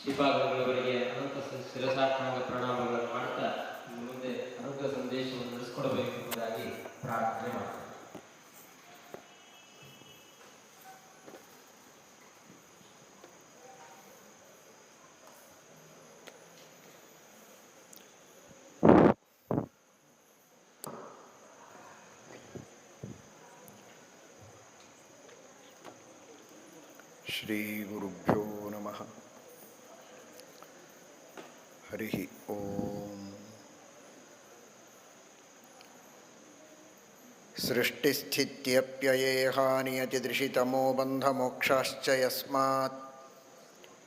ಶ್ರೀಪಾದರುಗಳವರಿಗೆ ಅನಂತ ಶಿರಸಾಷ್ಟಾಂಗ ಪ್ರಣಾಮಗಳನ್ನು ಮಾಡುತ್ತಾ ಮುಂದೆ ಅನುಗ್ರಹ ಸಂದೇಶವನ್ನು ನಡೆಸಿಕೊಡಬೇಕು ಎಂಬುದಾಗಿ ಪ್ರಾರ್ಥನೆ ಮಾಡ್ತಾರೆ. ಶ್ರೀ ಗುರುಭ್ಯೋ ನಮಃ. ಹರಿ ಓಂ. ಸೃಷ್ಟಿಸ್ಥಿತ್ಯಪ್ಯಯೇಹ ನಿಯತಿದೃಶಿತಮೋ ಬಂಧಮೋಕ್ಷಾಶ್ಚ ಯಸ್ಮಾತ್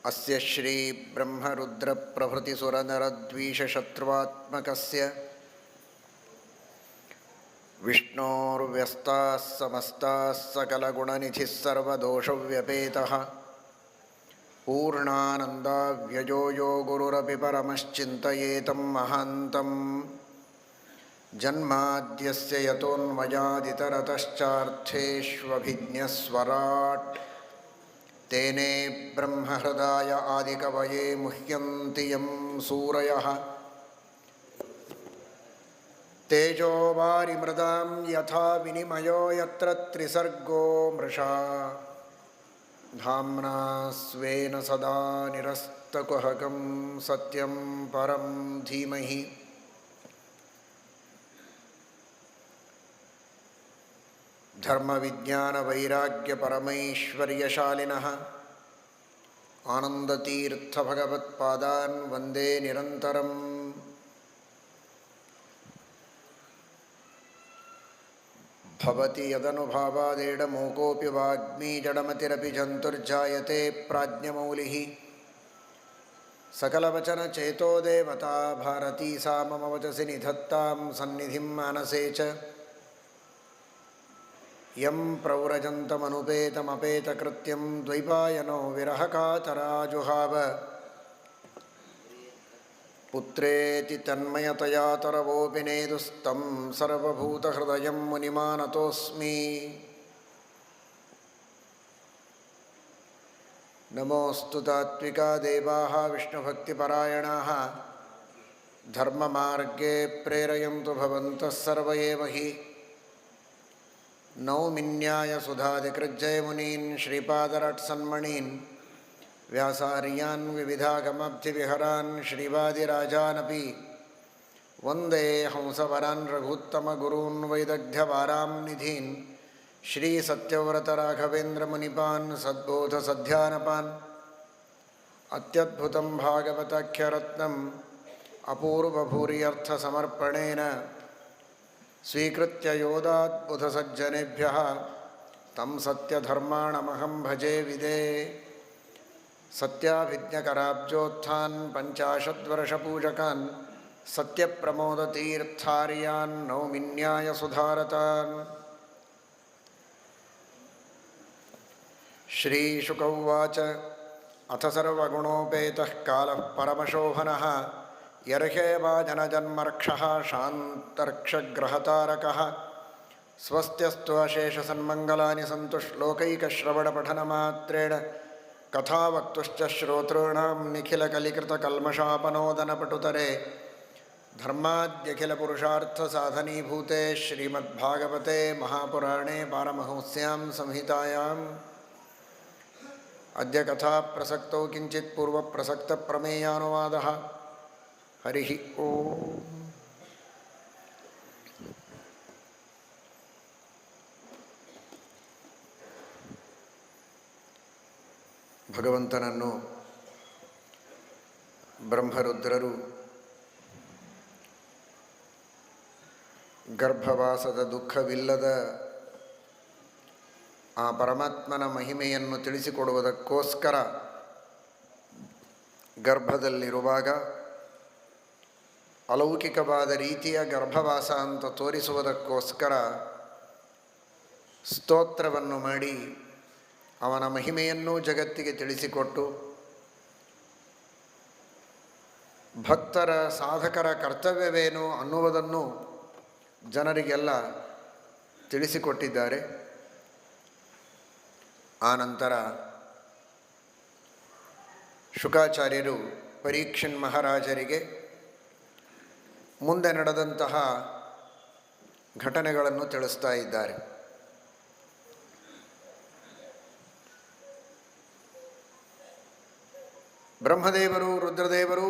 ಅಸ್ಯ ಶ್ರೀ ಬ್ರಹ್ಮರುದ್ರಪ್ರಭೃತಿಸುರನರದ್ವೀಷಶತ್ರುವಾತ್ಮಕಸ್ಯ ವಿಷ್ಣೋರ್ವ್ಯಸ್ತಾಃ ಸಮಸ್ತಾಃ ಸಕಲಗುಣನಿಧಿಃ ಸರ್ವದೋಷವ್ಯಪೇತಃ ಪೂರ್ಣಾನಂದಾವ್ಯಯೋ ಯೋ ಗುರುರಪಿ ಪರಮಶ್ಚಿಂತಯೇತಂ ಮಹಾಂತಂ ಜನ್ಮಾದ್ಯಸ್ಯ ಯತೋನ್ಮಯಾದಿತರತಶ್ಚಾರ್ಥೇಷ್ವಭಿಜ್ಞಸ್ವರಾಟ್ ತೇನೇ ಬ್ರಹ್ಮಹೃದಾಯ ಆದಿಕವಯೇ ಮುಹ್ಯಂತಿ ಯಂ ಸೂರಯಃ ತೇಜೋವಾರಿಮೃದಾಂ ಯಥಾ ವಿನಿಮಯೋ ಯತ್ರ ತ್ರಿಸರ್ಗೋ ಮೃಷಾ ಧಾಮ್ನಾ ಸ್ವೇನ ಸದಾ ನಿರಸ್ತಕುಹಕಂ ಸತ್ಯಂ ಪರಂ ಧೀಮಹಿ. ಧರ್ಮವಿಜ್ಞಾನವೈರಾಗ್ಯಪರಮೈಶ್ವರ್ಯಶಾಲಿನಃ ಆನಂದತೀರ್ಥಭಗವತ್ಪಾದಾನ್ ವಂದೇ ನಿರಂತರಂ. ಭವತಿ ಯದನುಭಾವಾದೇಡಮೂಕೋऽಪಿ ವಾಗ್ಮೀ ಜಡಮತಿರಪಿ ಜಂತುರ್ಜಾಯತೆ ಪ್ರಾಜ್ಞಮೌಲಿಃ. ಸಕಲವಚನಚೇತೋ ದೇವತಾ ಭಾರತೀ ಸಾ ಮಮ ವಚಸಿ ನಿಧತ್ತಾಂ ಸನ್ನಿಧಿಂ ಮಾನಸೇ ಚ. ಯಂ ಪ್ರವ್ರಜಂತಮನುಪೇತಮಪೇತಕೃತ್ಯಂ ದ್ವೈಪಾಯನೋ ವಿರಹಕಾತರಾಜುಹಾವ ಪುತ್ರೇತಿ ತನ್ಮಯತಯಾ ತರವೋಪಿ ನೇದುಸ್तं ಸರ್ವಭೂತಹೃದಯಂ ಮುನಿಮಾನತೋಸ್ಮಿ. ನಮೋऽस्तु ತಾತ್ವಿಕಾ ದೇವಾಃ ವಿಷ್ಣುಭಕ್ತಿಪರಾಯಣಾಃ ಧರ್ಮಮಾರ್ಗೇ ಪ್ರೇರಯಂತು ಭವಂತಃ ಸರ್ವ ಏವ ಹಿ. ನೌಮಿನ್ಯಾಯ ಸುಧಾದಿಕೃಜ್ಜಯಮುನೀನ್ ಶ್ರೀಪಾದರಾಟ್ಸನ್ಮಣೀನ್ ವ್ಯಾಸಾರ್ಯಾನ್ ವಿವಿಧಾಗಮಬ್ಧಿವಿಹರಾನ್ ಶ್ರೀವಾದಿರಾಜಾನಪಿ ವಂದೇ ಹಂಸವರಾನ್ ರಘುತ್ತಮಗುರೂನ್ ವೈದಗ್ಧ್ಯವಾರಾಂ ನಿಧೀನ್ ಶ್ರೀಸತ್ಯವ್ರತರಾಘವೇಂದ್ರಮುನಿಪಾನ್ ಸದ್ಬೋಧಸಧ್ಯಾನಪಾನ್. ಅತ್ಯದ್ಭುತಂ ಭಾಗವತಾಖ್ಯರತ್ನಂ ಅಪೂರ್ವಭೂರ್ಯರ್ಥಸಮರ್ಪಣೇನ ಸ್ವೀಕೃತ್ಯ ಯೋದಾದ್ಬುಧಸಜ್ಜನೇಭ್ಯಃ ತಂ ಸತ್ಯಧರ್ಮಾಣಮಹಂ ಭಜೆ ವಿದೇ. ಸತ್ಯಾಭಿಜ್ಞಕರಾಬ್ಜೋತ್ಥಾನ್ ಪಂಚಾಶದ್ವರ್ಷಪೂಜಕಾನ್ ಸತ್ಯಪ್ರಮೋದತೀರ್ಥಾರ್ಯಾನ್ ನೌಮಿನ್ಯಾಯ ಸುಧಾರತಾನ್. ಶ್ರೀಶುಕ ಉವಾಚ ಅಥ ಸರ್ವಗುಣೋಪೇತಃ ಕಾಲಃ ಪರಮಶೋಭನಃ ಯರ್ಹೇವಾ ಜನಜನ್ಮರ್ಕ್ಷಃ ಶಾಂತರ್ಕ್ಷಗ್ರಹತಾರಕಃ. ಸ್ವಸ್ತ್ಯಸ್ತು ಅಶೇಷಸನ್ಮಂಗಲಾನಿ ಸಂತು ಶ್ಲೋಕೈಕಶ್ರವಣಪಠನಮಾತ್ರೇಣ ಕಥಾವಕ್ತುಶ್ಚ ಶ್ರೋತॄಣಾಂ ನಿಖಿಲಕಲಿಕೃತಕಲ್ಮಷಾಪನೋದನಪಟುತರೆ ಧರ್ಮಾದ್ಯಖಿಲಪುರುಷಾರ್ಥಸಾಧನೀಭೂತೆ ಶ್ರೀಮದ್ಭಾಗವತೆ ಮಹಾಪುರಾಣೇ ಪಾರಮಹಂಸ್ಯಾಂ ಸಂಹಿತಾಯಾಂ ಅದ್ಯ ಕಥಾಪ್ರಸಕ್ತೌ ಕಿಂಚಿತ್ ಪೂರ್ವಪ್ರಸಕ್ತಪ್ರಮೇಯಾನುವಾದಃ. ಹರಿ ಓಂ. ಭಗವಂತನನ್ನು ಬ್ರಹ್ಮರುದ್ರರು ಗರ್ಭವಾಸದ ದುಃಖವಿಲ್ಲದ ಆ ಪರಮಾತ್ಮನ ಮಹಿಮೆಯನ್ನು ತಿಳಿಸಿಕೊಡುವುದಕ್ಕೋಸ್ಕರ ಗರ್ಭದಲ್ಲಿರುವಾಗ ಅಲೌಕಿಕವಾದ ರೀತಿಯ ಗರ್ಭವಾಸ ಅಂತ ತೋರಿಸುವುದಕ್ಕೋಸ್ಕರ ಸ್ತೋತ್ರವನ್ನು ಮಾಡಿ ಅವನ ಮಹಿಮೆಯನ್ನೂ ಜಗತ್ತಿಗೆ ತಿಳಿಸಿಕೊಟ್ಟು ಭಕ್ತರ ಸಾಧಕರ ಕರ್ತವ್ಯವೇನು ಅನ್ನುವುದನ್ನು ಜನರಿಗೆಲ್ಲ ತಿಳಿಸಿಕೊಟ್ಟಿದ್ದಾರೆ. ಆನಂತರ ಶುಕಾಚಾರ್ಯರು ಪರೀಕ್ಷನ್ ಮಹಾರಾಜರಿಗೆ ಮುಂದೆ ನಡೆದಂತಹ ಘಟನೆಗಳನ್ನು ತಿಳಿಸ್ತಾ ಇದ್ದಾರೆ. ಬ್ರಹ್ಮದೇವರು, ರುದ್ರದೇವರು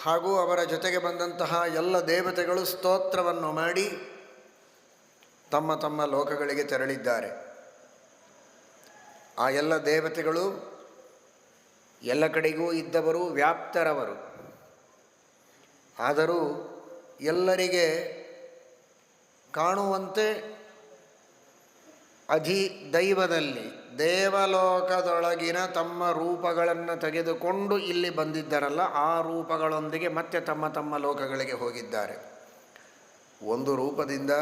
ಹಾಗೂ ಅವರ ಜೊತೆಗೆ ಬಂದಂತಹ ಎಲ್ಲ ದೇವತೆಗಳು ಸ್ತೋತ್ರವನ್ನು ಮಾಡಿ ತಮ್ಮ ತಮ್ಮ ಲೋಕಗಳಿಗೆ ತೆರಳಿದ್ದಾರೆ. ಆ ಎಲ್ಲ ದೇವತೆಗಳು ಎಲ್ಲ ಕಡೆಗೂ ಇದ್ದವರು, ವ್ಯಾಪ್ತರವರು. ಆದರೂ ಎಲ್ಲರಿಗೆ ಕಾಣುವಂತೆ ದೈವದಲ್ಲಿ ದೇವಲೋಕದೊಳಗಿನ ತಮ್ಮ ರೂಪಗಳನ್ನು ತೆಗೆದುಕೊಂಡು ಇಲ್ಲಿ ಬಂದಿದ್ದಾರಲ್ಲ, ಆ ರೂಪಗಳೊಂದಿಗೆ ಮತ್ತೆ ತಮ್ಮ ತಮ್ಮ ಲೋಕಗಳಿಗೆ ಹೋಗಿದ್ದಾರೆ. ಒಂದು ರೂಪದಿಂದ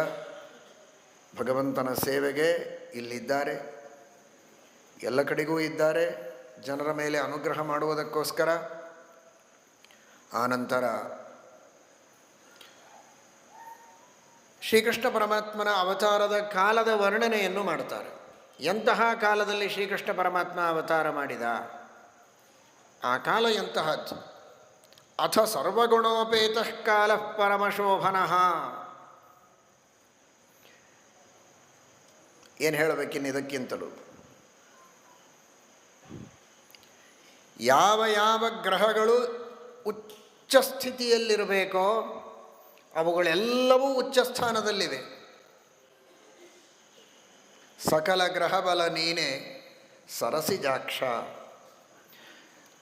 ಭಗವಂತನ ಸೇವೆಗೆ ಇಲ್ಲಿದ್ದಾರೆ, ಎಲ್ಲ ಕಡೆಗೂ ಇದ್ದಾರೆ, ಜನರ ಮೇಲೆ ಅನುಗ್ರಹ ಮಾಡುವುದಕ್ಕೋಸ್ಕರ. ಆನಂತರ ಶ್ರೀಕೃಷ್ಣ ಪರಮಾತ್ಮನ ಅವತಾರದ ಕಾಲದ ವರ್ಣನೆಯನ್ನು ಮಾಡ್ತಾರೆ. ಎಂತಹ ಕಾಲದಲ್ಲಿ ಶ್ರೀಕೃಷ್ಣ ಪರಮಾತ್ಮ ಅವತಾರ ಮಾಡಿದ, ಆ ಕಾಲ ಎಂತಹದ್ದು. ಅಥ ಸರ್ವಗುಣೋಪೇತಃ ಕಾಲಃ ಪರಮಶೋಭನಃ. ಏನು ಹೇಳಬೇಕಿನ್ನು ಇದಕ್ಕಿಂತಲೂ? ಯಾವ ಯಾವ ಗ್ರಹಗಳು ಉಚ್ಚ ಸ್ಥಿತಿಯಲ್ಲಿರಬೇಕೋ ಅವುಗಳೆಲ್ಲವೂ ಉಚ್ಚಸ್ಥಾನದಲ್ಲಿವೆ. ಸಕಲ ಗ್ರಹಬಲ ನೀನೆ ಸರಸಿಜಾಕ್ಷ.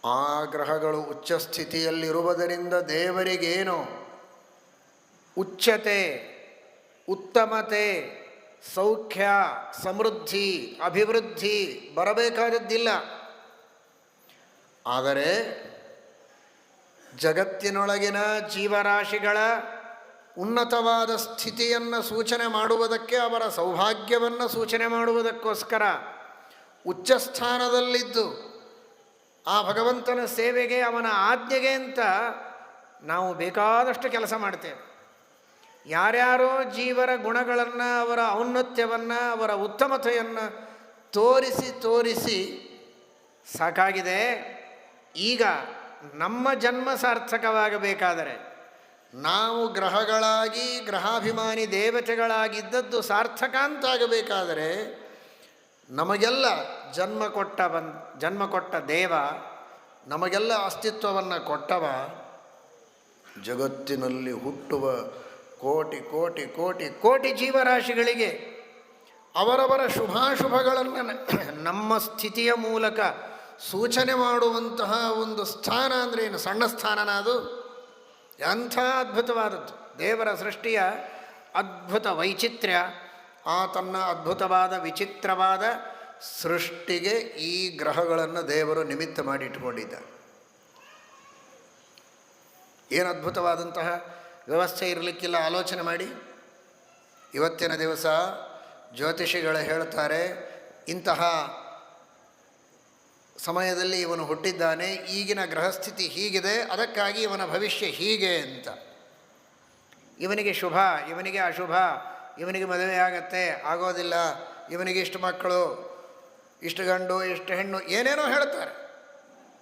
ಆ ಗ್ರಹಗಳು ಉಚ್ಚ ಸ್ಥಿತಿಯಲ್ಲಿರುವುದರಿಂದ ದೇವರಿಗೇನು ಉಚ್ಚತೆ, ಉತ್ತಮತೆ, ಸೌಖ್ಯ, ಸಮೃದ್ಧಿ, ಅಭಿವೃದ್ಧಿ ಬರಬೇಕಾದದ್ದಿಲ್ಲ. ಆದರೆ ಜಗತ್ತಿನೊಳಗಿನ ಜೀವರಾಶಿಗಳ ಉನ್ನತವಾದ ಸ್ಥಿತಿಯನ್ನು ಸೂಚನೆ ಮಾಡುವುದಕ್ಕೆ, ಅವರ ಸೌಭಾಗ್ಯವನ್ನು ಸೂಚನೆ ಮಾಡುವುದಕ್ಕೋಸ್ಕರ ಉಚ್ಚಸ್ಥಾನದಲ್ಲಿದ್ದು ಆ ಭಗವಂತನ ಸೇವೆಗೆ, ಅವನ ಆಜ್ಞೆಗೆ ಅಂತ ನಾವು ಬೇಕಾದಷ್ಟು ಕೆಲಸ ಮಾಡ್ತೇವೆ. ಯಾರ್ಯಾರೋ ಜೀವರ ಗುಣಗಳನ್ನು, ಅವರ ಔನ್ನತ್ಯವನ್ನು, ಅವರ ಉತ್ತಮತೆಯನ್ನು ತೋರಿಸಿ ಸಾಕಾಗಿದೆ. ಈಗ ನಮ್ಮ ಜನ್ಮ ಸಾರ್ಥಕವಾಗಬೇಕಾದರೆ, ನಾವು ಗ್ರಹಗಳಾಗಿ ಗ್ರಹಾಭಿಮಾನಿ ದೇವತೆಗಳಾಗಿದ್ದದ್ದು ಸಾರ್ಥಕ ಅಂತಾಗಬೇಕಾದರೆ, ನಮಗೆಲ್ಲ ಜನ್ಮ ಕೊಟ್ಟ ದೇವ, ನಮಗೆಲ್ಲ ಅಸ್ತಿತ್ವವನ್ನು ಕೊಟ್ಟವ, ಜಗತ್ತಿನಲ್ಲಿ ಹುಟ್ಟುವ ಕೋಟಿ ಕೋಟಿ ಕೋಟಿ ಕೋಟಿ ಜೀವರಾಶಿಗಳಿಗೆ ಅವರವರ ಶುಭಾಶುಭಗಳನ್ನು ನಮ್ಮ ಸ್ಥಿತಿಯ ಮೂಲಕ ಸೂಚನೆ ಮಾಡುವಂತಹ ಒಂದು ಸ್ಥಾನ ಅಂದರೆ ಏನು? ಸಣ್ಣ ಸ್ಥಾನನ ಅದು? ಎಂಥ ಅದ್ಭುತವಾದದ್ದು ದೇವರ ಸೃಷ್ಟಿಯ ಅದ್ಭುತ ವೈಚಿತ್ರ್ಯ. ಆ ತನ್ನ ಅದ್ಭುತವಾದ ವಿಚಿತ್ರವಾದ ಸೃಷ್ಟಿಗೆ ಈ ಗ್ರಹಗಳನ್ನು ದೇವರು ನಿಮಿತ್ತ ಮಾಡಿ ಇಟ್ಟುಕೊಂಡಿದ್ದಾರೆ. ಏನು ಅದ್ಭುತವಾದಂತಹ ವ್ಯವಸ್ಥೆ ಇರಲಿಕ್ಕಿಲ್ಲ. ಆಲೋಚನೆ ಮಾಡಿ. ಇವತ್ತಿನ ದಿವಸ ಜ್ಯೋತಿಷಿಗಳು ಹೇಳ್ತಾರೆ, ಇಂತಹ ಸಮಯದಲ್ಲಿ ಇವನು ಹುಟ್ಟಿದ್ದಾನೆ, ಈಗಿನ ಗ್ರಹಸ್ಥಿತಿ ಹೀಗಿದೆ, ಅದಕ್ಕಾಗಿ ಇವನ ಭವಿಷ್ಯ ಹೀಗೆ ಅಂತ. ಇವನಿಗೆ ಶುಭ, ಇವನಿಗೆ ಅಶುಭ, ಇವನಿಗೆ ಮದುವೆ ಆಗತ್ತೆ, ಆಗೋದಿಲ್ಲ, ಇವನಿಗೆ ಇಷ್ಟು ಮಕ್ಕಳು, ಇಷ್ಟು ಗಂಡು, ಇಷ್ಟು ಹೆಣ್ಣು, ಏನೇನೋ ಹೇಳ್ತಾರೆ,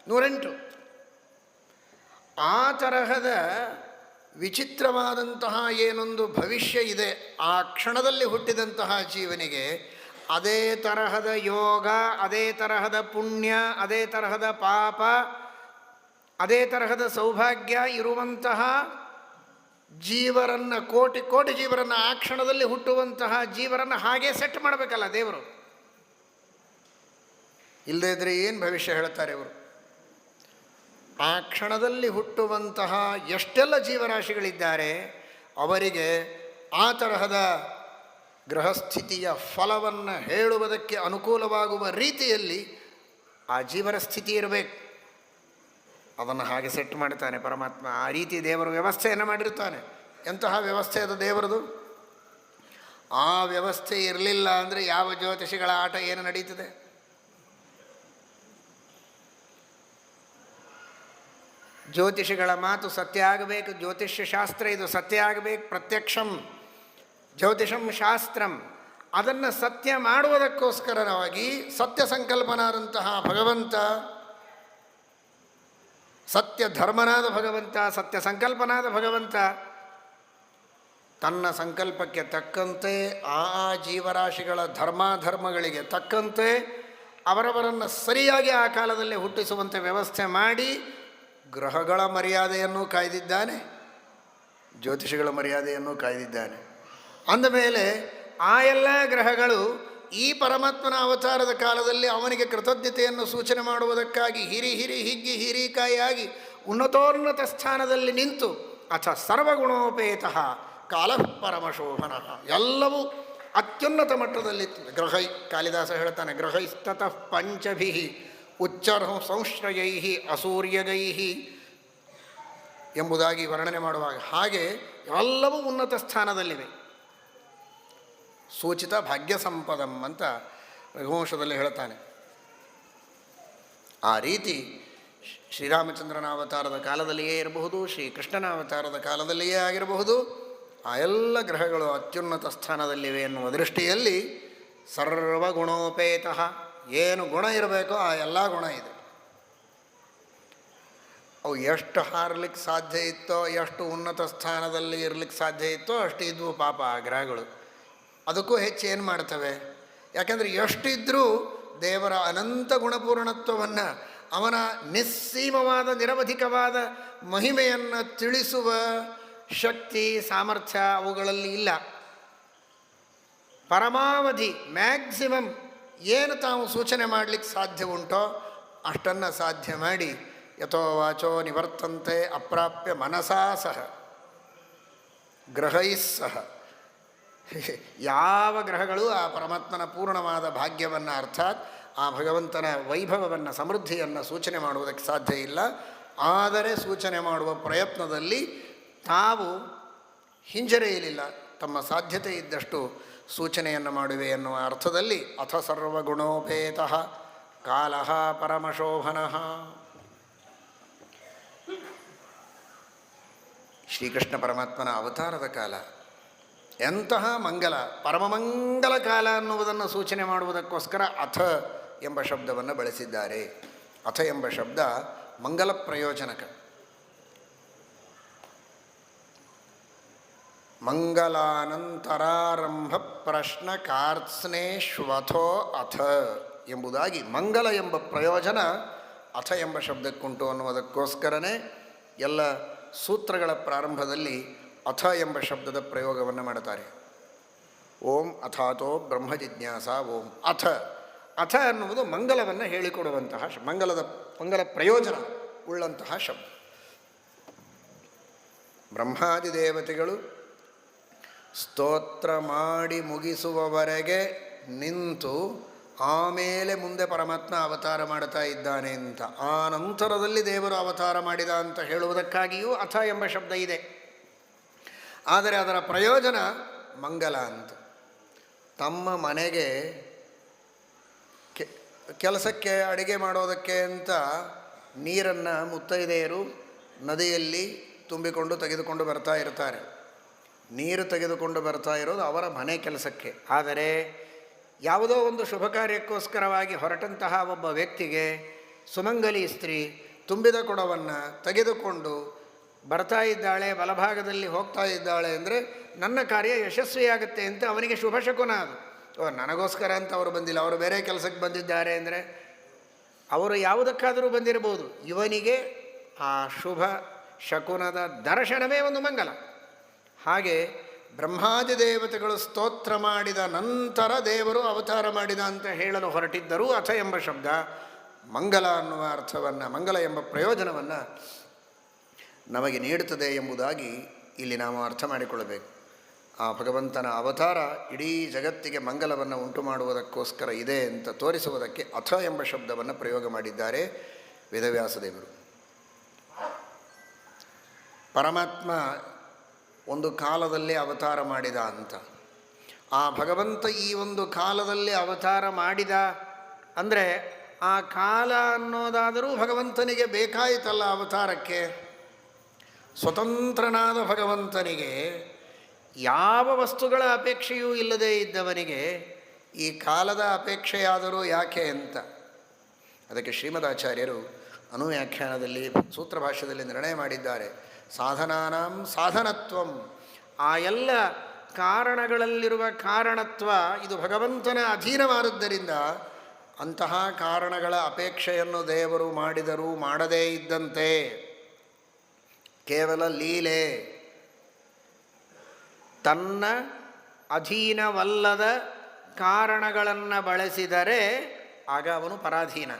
108. ಆ ತರಹದ ವಿಚಿತ್ರವಾದಂತಹ ಏನೊಂದು ಭವಿಷ್ಯ ಇದೆ ಆ ಕ್ಷಣದಲ್ಲಿ ಹುಟ್ಟಿದಂತಹ ಜೀವನಿಗೆ. ಅದೇ ತರಹದ ಯೋಗ, ಅದೇ ತರಹದ ಪುಣ್ಯ, ಅದೇ ತರಹದ ಪಾಪ, ಅದೇ ತರಹದ ಸೌಭಾಗ್ಯ ಇರುವಂತಹ ಜೀವರನ್ನು, ಕೋಟಿ ಕೋಟಿ ಜೀವರನ್ನು, ಆ ಕ್ಷಣದಲ್ಲಿ ಹುಟ್ಟುವಂತಹ ಜೀವರನ್ನು ಹಾಗೇ ಸೆಟ್ ಮಾಡಬೇಕಲ್ಲ ದೇವರು. ಇಲ್ಲದೇ ಇದ್ದರೆ ಏನು ಭವಿಷ್ಯ ಹೇಳ್ತಾರೆ ಇವರು? ಆ ಕ್ಷಣದಲ್ಲಿ ಹುಟ್ಟುವಂತಹ ಎಷ್ಟೆಲ್ಲ ಜೀವರಾಶಿಗಳಿದ್ದಾರೆ ಅವರಿಗೆ ಆ ತರಹದ ಗ್ರಹಸ್ಥಿತಿಯ ಫಲವನ್ನು ಹೇಳುವುದಕ್ಕೆ ಅನುಕೂಲವಾಗುವ ರೀತಿಯಲ್ಲಿ ಆ ಜೀವರ ಸ್ಥಿತಿ ಇರಬೇಕು. ಅದನ್ನು ಹಾಗೆ ಸೆಟ್ ಮಾಡ್ತಾನೆ ಪರಮಾತ್ಮ. ಆ ರೀತಿ ದೇವರು ವ್ಯವಸ್ಥೆಯನ್ನು ಮಾಡಿರ್ತಾನೆ. ಎಂತಹ ವ್ಯವಸ್ಥೆ ಅದು ದೇವರದು? ಆ ವ್ಯವಸ್ಥೆ ಇರಲಿಲ್ಲ ಅಂದರೆ ಯಾವ ಜ್ಯೋತಿಷಿಗಳ ಆಟ ಏನು ನಡೀತದೆ? ಜ್ಯೋತಿಷಿಗಳ ಮಾತು ಸತ್ಯ ಆಗಬೇಕು. ಜ್ಯೋತಿಷ್ಯ ಶಾಸ್ತ್ರ ಇದು ಸತ್ಯ ಆಗಬೇಕು. ಪ್ರತ್ಯಕ್ಷಂ ಜ್ಯೋತಿಷಂ ಶಾಸ್ತ್ರಂ. ಅದನ್ನು ಸತ್ಯ ಮಾಡುವುದಕ್ಕೋಸ್ಕರವಾಗಿ ಸತ್ಯ ಸಂಕಲ್ಪನಾದಂತಹ ಭಗವಂತ ಸತ್ಯ ಧರ್ಮನಾದ ಭಗವಂತ, ಸತ್ಯ ಸಂಕಲ್ಪನಾದ ಭಗವಂತ ತನ್ನ ಸಂಕಲ್ಪಕ್ಕೆ ತಕ್ಕಂತೆ ಆ ಜೀವರಾಶಿಗಳ ಧರ್ಮಾಧರ್ಮಗಳಿಗೆ ತಕ್ಕಂತೆ ಅವರವರನ್ನು ಸರಿಯಾಗಿ ಆ ಕಾಲದಲ್ಲಿ ಹುಟ್ಟಿಸುವಂತೆ ವ್ಯವಸ್ಥೆ ಮಾಡಿ ಗ್ರಹಗಳ ಮರ್ಯಾದೆಯನ್ನು ಕಾಯ್ದಿದ್ದಾನೆ, ಜ್ಯೋತಿಷಿಗಳ ಮರ್ಯಾದೆಯನ್ನು ಕಾಯ್ದಿದ್ದಾನೆ. ಅಂದಮೇಲೆ ಆ ಎಲ್ಲ ಗ್ರಹಗಳು ಈ ಪರಮಾತ್ಮನ ಅವತಾರದ ಕಾಲದಲ್ಲಿ ಅವನಿಗೆ ಕೃತಜ್ಞತೆಯನ್ನು ಸೂಚನೆ ಮಾಡುವುದಕ್ಕಾಗಿ ಹಿಗ್ಗಿ ಹೀರಿಕಾಯಿಯಾಗಿ ಉನ್ನತೋನ್ನತ ಸ್ಥಾನದಲ್ಲಿ ನಿಂತು ಅಥ ಸರ್ವಗುಣೋಪೇತಃ ಕಾಲಃ ಪರಮಶೋಭನಃ ಎಲ್ಲವೂ ಅತ್ಯುನ್ನತ ಮಟ್ಟದಲ್ಲಿತ್ತು. ಕಾಳಿದಾಸ ಹೇಳ್ತಾನೆ, ಗ್ರಹೈಸ್ತತಃ ಪಂಚಭಿ ಉಚ್ಚರ ಸಂಶ್ರಯೈ ಅಸೂರ್ಯಗೈ ಎಂಬುದಾಗಿ ವರ್ಣನೆ ಮಾಡುವಾಗ ಹಾಗೆ ಎಲ್ಲವೂ ಉನ್ನತ ಸ್ಥಾನದಲ್ಲಿವೆ. ಸೂಚಿತ ಭಾಗ್ಯ ಸಂಪದಂ ಅಂತ ರಘುವಂಶದಲ್ಲಿ ಹೇಳ್ತಾನೆ. ಆ ರೀತಿ ಶ್ರೀರಾಮಚಂದ್ರನ ಅವತಾರದ ಕಾಲದಲ್ಲಿಯೇ ಇರಬಹುದು, ಶ್ರೀಕೃಷ್ಣನ ಅವತಾರದ ಕಾಲದಲ್ಲಿಯೇ ಆಗಿರಬಹುದು, ಆ ಎಲ್ಲ ಗ್ರಹಗಳು ಅತ್ಯುನ್ನತ ಸ್ಥಾನದಲ್ಲಿವೆ ಎನ್ನುವ ದೃಷ್ಟಿಯಲ್ಲಿ ಸರ್ವಗುಣೋಪೇತಃ, ಏನು ಗುಣ ಇರಬೇಕೋ ಆ ಎಲ್ಲ ಗುಣ ಇದೆ. ಅವು ಎಷ್ಟು ಹಾರಲಿಕ್ಕೆ ಸಾಧ್ಯ ಇತ್ತೋ, ಎಷ್ಟು ಉನ್ನತ ಸ್ಥಾನದಲ್ಲಿ ಇರಲಿಕ್ಕೆ ಸಾಧ್ಯ ಇತ್ತೋ ಅಷ್ಟು ಇದ್ವು ಪಾಪ ಆ ಗ್ರಹಗಳು. ಅದಕ್ಕೂ ಹೆಚ್ಚು ಏನು ಮಾಡ್ತವೆ? ಯಾಕೆಂದರೆ ಎಷ್ಟಿದ್ರೂ ದೇವರ ಅನಂತ ಗುಣಪೂರ್ಣತ್ವವನ್ನು, ಅವನ ನಿಸ್ಸೀಮವಾದ ನಿರವಧಿಕವಾದ ಮಹಿಮೆಯನ್ನು ತಿಳಿಸುವ ಶಕ್ತಿ ಸಾಮರ್ಥ್ಯ ಅವುಗಳಲ್ಲಿ ಇಲ್ಲ. ಪರಮಾವಧಿ ಮ್ಯಾಕ್ಸಿಮಮ್ ಏನು ತಾವು ಸೂಚನೆ ಮಾಡಲಿಕ್ಕೆ ಸಾಧ್ಯ ಉಂಟೋ ಅಷ್ಟನ್ನು ಸಾಧ್ಯ ಮಾಡಿ ಯಥೋ ವಾಚೋ ನಿವರ್ತಂತೆ ಅಪ್ರಾಪ್ಯ ಮನಸಾ ಸಹ ಗ್ರಹೈಸ್ಸಹ. ಯಾವ ಗ್ರಹಗಳು ಆ ಪರಮಾತ್ಮನ ಪೂರ್ಣವಾದ ಭಾಗ್ಯವನ್ನು ಅರ್ಥಾತ್ ಆ ಭಗವಂತನ ವೈಭವವನ್ನು ಸಮೃದ್ಧಿಯನ್ನು ಸೂಚನೆ ಮಾಡುವುದಕ್ಕೆ ಸಾಧ್ಯ ಇಲ್ಲ. ಆದರೆ ಸೂಚನೆ ಮಾಡುವ ಪ್ರಯತ್ನದಲ್ಲಿ ತಾವು ಹಿಂಜರಿಯಲಿಲ್ಲ, ತಮ್ಮ ಸಾಧ್ಯತೆ ಇದ್ದಷ್ಟು ಸೂಚನೆಯನ್ನು ಮಾಡುವೆ ಎನ್ನುವ ಅರ್ಥದಲ್ಲಿ ಅಥ ಸರ್ವಗುಣೋಪೇತಃ ಕಾಲಃ ಪರಮಶೋಭನಃ. ಶ್ರೀಕೃಷ್ಣ ಪರಮಾತ್ಮನ ಅವತಾರದ ಕಾಲ ಎಂತಹ ಮಂಗಲ, ಪರಮಮಂಗಲ ಕಾಲ ಅನ್ನುವುದನ್ನು ಸೂಚನೆ ಮಾಡುವುದಕ್ಕೋಸ್ಕರ ಅಥ ಎಂಬ ಶಬ್ದವನ್ನು ಬಳಸಿದ್ದಾರೆ. ಅಥ ಎಂಬ ಶಬ್ದ ಮಂಗಲ ಪ್ರಯೋಜನಕ. ಮಂಗಲಾನಂತರಾರಂಭ ಪ್ರಶ್ನ ಕಾರ್ತ್ಸ್ನೇಶ್ವಥೋ ಅಥ ಎಂಬುದಾಗಿ ಮಂಗಲ ಎಂಬ ಪ್ರಯೋಜನ ಅಥ ಎಂಬ ಶಬ್ದಕ್ಕುಂಟು ಅನ್ನುವುದಕ್ಕೋಸ್ಕರನೇ ಎಲ್ಲ ಸೂತ್ರಗಳ ಪ್ರಾರಂಭದಲ್ಲಿ ಅಥ ಎಂಬ ಶಬ್ದದ ಪ್ರಯೋಗವನ್ನು ಮಾಡುತ್ತಾರೆ. ಓಂ ಅಥಾತೋ ಬ್ರಹ್ಮ ಜಿಜ್ಞಾಸ ಓಂ ಅಥ. ಅಥ ಅನ್ನುವುದು ಮಂಗಲವನ್ನು ಹೇಳಿಕೊಡುವಂತಹ ಮಂಗಲ ಪ್ರಯೋಜನ ಉಳ್ಳಂತಹ ಶಬ್ದ. ಬ್ರಹ್ಮಾದಿ ದೇವತೆಗಳು ಸ್ತೋತ್ರ ಮಾಡಿ ಮುಗಿಸುವವರೆಗೆ ನಿಂತು ಆಮೇಲೆ ಮುಂದೆ ಪರಮಾತ್ಮ ಅವತಾರ ಮಾಡ್ತಾ ಇದ್ದಾನೆ ಅಂತ, ಆ ನಂತರದಲ್ಲಿ ದೇವರು ಅವತಾರ ಮಾಡಿದ ಅಂತ ಹೇಳುವುದಕ್ಕಾಗಿಯೂ ಅಥ ಎಂಬ ಶಬ್ದ ಇದೆ. ಆದರೆ ಅದರ ಪ್ರಯೋಜನ ಮಂಗಲ ಅಂತ. ತಮ್ಮ ಮನೆಗೆ ಕೆಲಸಕ್ಕೆ ಅಡಿಗೆ ಮಾಡೋದಕ್ಕೆ ಅಂತ ನೀರನ್ನು ಮುತ್ತೈದೆಯರು ನದಿಯಲ್ಲಿ ತುಂಬಿಕೊಂಡು ತೆಗೆದುಕೊಂಡು ಬರ್ತಾ ಇರ್ತಾರೆ. ನೀರು ತೆಗೆದುಕೊಂಡು ಬರ್ತಾ ಇರೋದು ಅವರ ಮನೆ ಕೆಲಸಕ್ಕೆ. ಆದರೆ ಯಾವುದೋ ಒಂದು ಶುಭ ಕಾರ್ಯಕ್ಕೋಸ್ಕರವಾಗಿ ಹೊರಟಂತಹ ಒಬ್ಬ ವ್ಯಕ್ತಿಗೆ ಸುಮಂಗಲಿ ಸ್ತ್ರೀ ತುಂಬಿದ ಕೊಡವನ್ನು ತೆಗೆದುಕೊಂಡು ಬರ್ತಾ ಇದ್ದಾಳೆ, ಬಲಭಾಗದಲ್ಲಿ ಹೋಗ್ತಾ ಇದ್ದಾಳೆ ಅಂದರೆ ನನ್ನ ಕಾರ್ಯ ಯಶಸ್ವಿಯಾಗುತ್ತೆ ಅಂತ ಅವನಿಗೆ ಶುಭ ಶಕುನ ಅದು. ನನಗೋಸ್ಕರ ಅಂತ ಅವರು ಬಂದಿಲ್ಲ, ಅವರು ಬೇರೆ ಕೆಲಸಕ್ಕೆ ಬಂದಿದ್ದಾರೆ ಅಂದರೆ ಅವರು ಯಾವುದಕ್ಕಾದರೂ ಬಂದಿರಬಹುದು. ಇವನಿಗೆ ಆ ಶುಭ ಶಕುನದ ದರ್ಶನವೇ ಒಂದು ಮಂಗಲ. ಹಾಗೆ ಬ್ರಹ್ಮಾದಿ ದೇವತೆಗಳು ಸ್ತೋತ್ರ ಮಾಡಿದ ನಂತರ ದೇವರು ಅವತಾರ ಮಾಡಿದ ಅಂತ ಹೇಳಲು ಹೊರಟಿದ್ದರೂ ಅಥ ಎಂಬ ಶಬ್ದ ಮಂಗಲ ಅನ್ನುವ ಅರ್ಥವನ್ನು, ಮಂಗಲ ಎಂಬ ಪ್ರಯೋಜನವನ್ನು ನಮಗೆ ನೀಡುತ್ತದೆ ಎಂಬುದಾಗಿ ಇಲ್ಲಿ ನಾವು ಅರ್ಥ ಮಾಡಿಕೊಳ್ಳಬೇಕು. ಆ ಭಗವಂತನ ಅವತಾರ ಇಡೀ ಜಗತ್ತಿಗೆ ಮಂಗಲವನ್ನು ಉಂಟು ಮಾಡುವುದಕ್ಕೋಸ್ಕರ ಇದೆ ಅಂತ ತೋರಿಸುವುದಕ್ಕೆ ಅಥ ಎಂಬ ಶಬ್ದವನ್ನು ಪ್ರಯೋಗ ಮಾಡಿದ್ದಾರೆ ವೇದವ್ಯಾಸದೇವರು. ಪರಮಾತ್ಮ ಒಂದು ಕಾಲದಲ್ಲಿ ಅವತಾರ ಮಾಡಿದ ಅಂತ, ಆ ಭಗವಂತ ಈ ಒಂದು ಕಾಲದಲ್ಲಿ ಅವತಾರ ಮಾಡಿದ ಅಂದರೆ ಆ ಕಾಲ ಅನ್ನೋದಾದರೂ ಭಗವಂತನಿಗೆ ಬೇಕಾಯಿತಲ್ಲ ಅವತಾರಕ್ಕೆ. ಸ್ವತಂತ್ರನಾದ ಭಗವಂತನಿಗೆ ಯಾವ ವಸ್ತುಗಳ ಅಪೇಕ್ಷೆಯೂ ಇಲ್ಲದೇ ಇದ್ದವನಿಗೆ ಈ ಕಾಲದ ಅಪೇಕ್ಷೆಯಾದರೂ ಯಾಕೆ ಅಂತ ಅದಕ್ಕೆ ಶ್ರೀಮದಾಚಾರ್ಯರು ಅನುವ್ಯಾಖ್ಯಾನದಲ್ಲಿ ಸೂತ್ರ ಭಾಷ್ಯದಲ್ಲಿ ನಿರ್ಣಯ ಮಾಡಿದ್ದಾರೆ. ಸಾಧನಾನಾಂ ಸಾಧನತ್ವಂ, ಆ ಎಲ್ಲ ಕಾರಣಗಳಲ್ಲಿರುವ ಕಾರಣತ್ವ ಇದು ಭಗವಂತನ ಅಧೀನವಾದದ್ದರಿಂದ ಅಂತಹ ಕಾರಣಗಳ ಅಪೇಕ್ಷೆಯನ್ನು ದೇವರು ಮಾಡಿದರೂ ಮಾಡದೇ ಇದ್ದಂತೆ ಕೇವಲ ಲೀಲೆ, ತನ್ನ ಅಧೀನವಲ್ಲದ ಕಾರಣಗಳನ್ನು ಬಳಸಿದರೆ ಆಗ ಅವನು ಪರಾಧೀನ.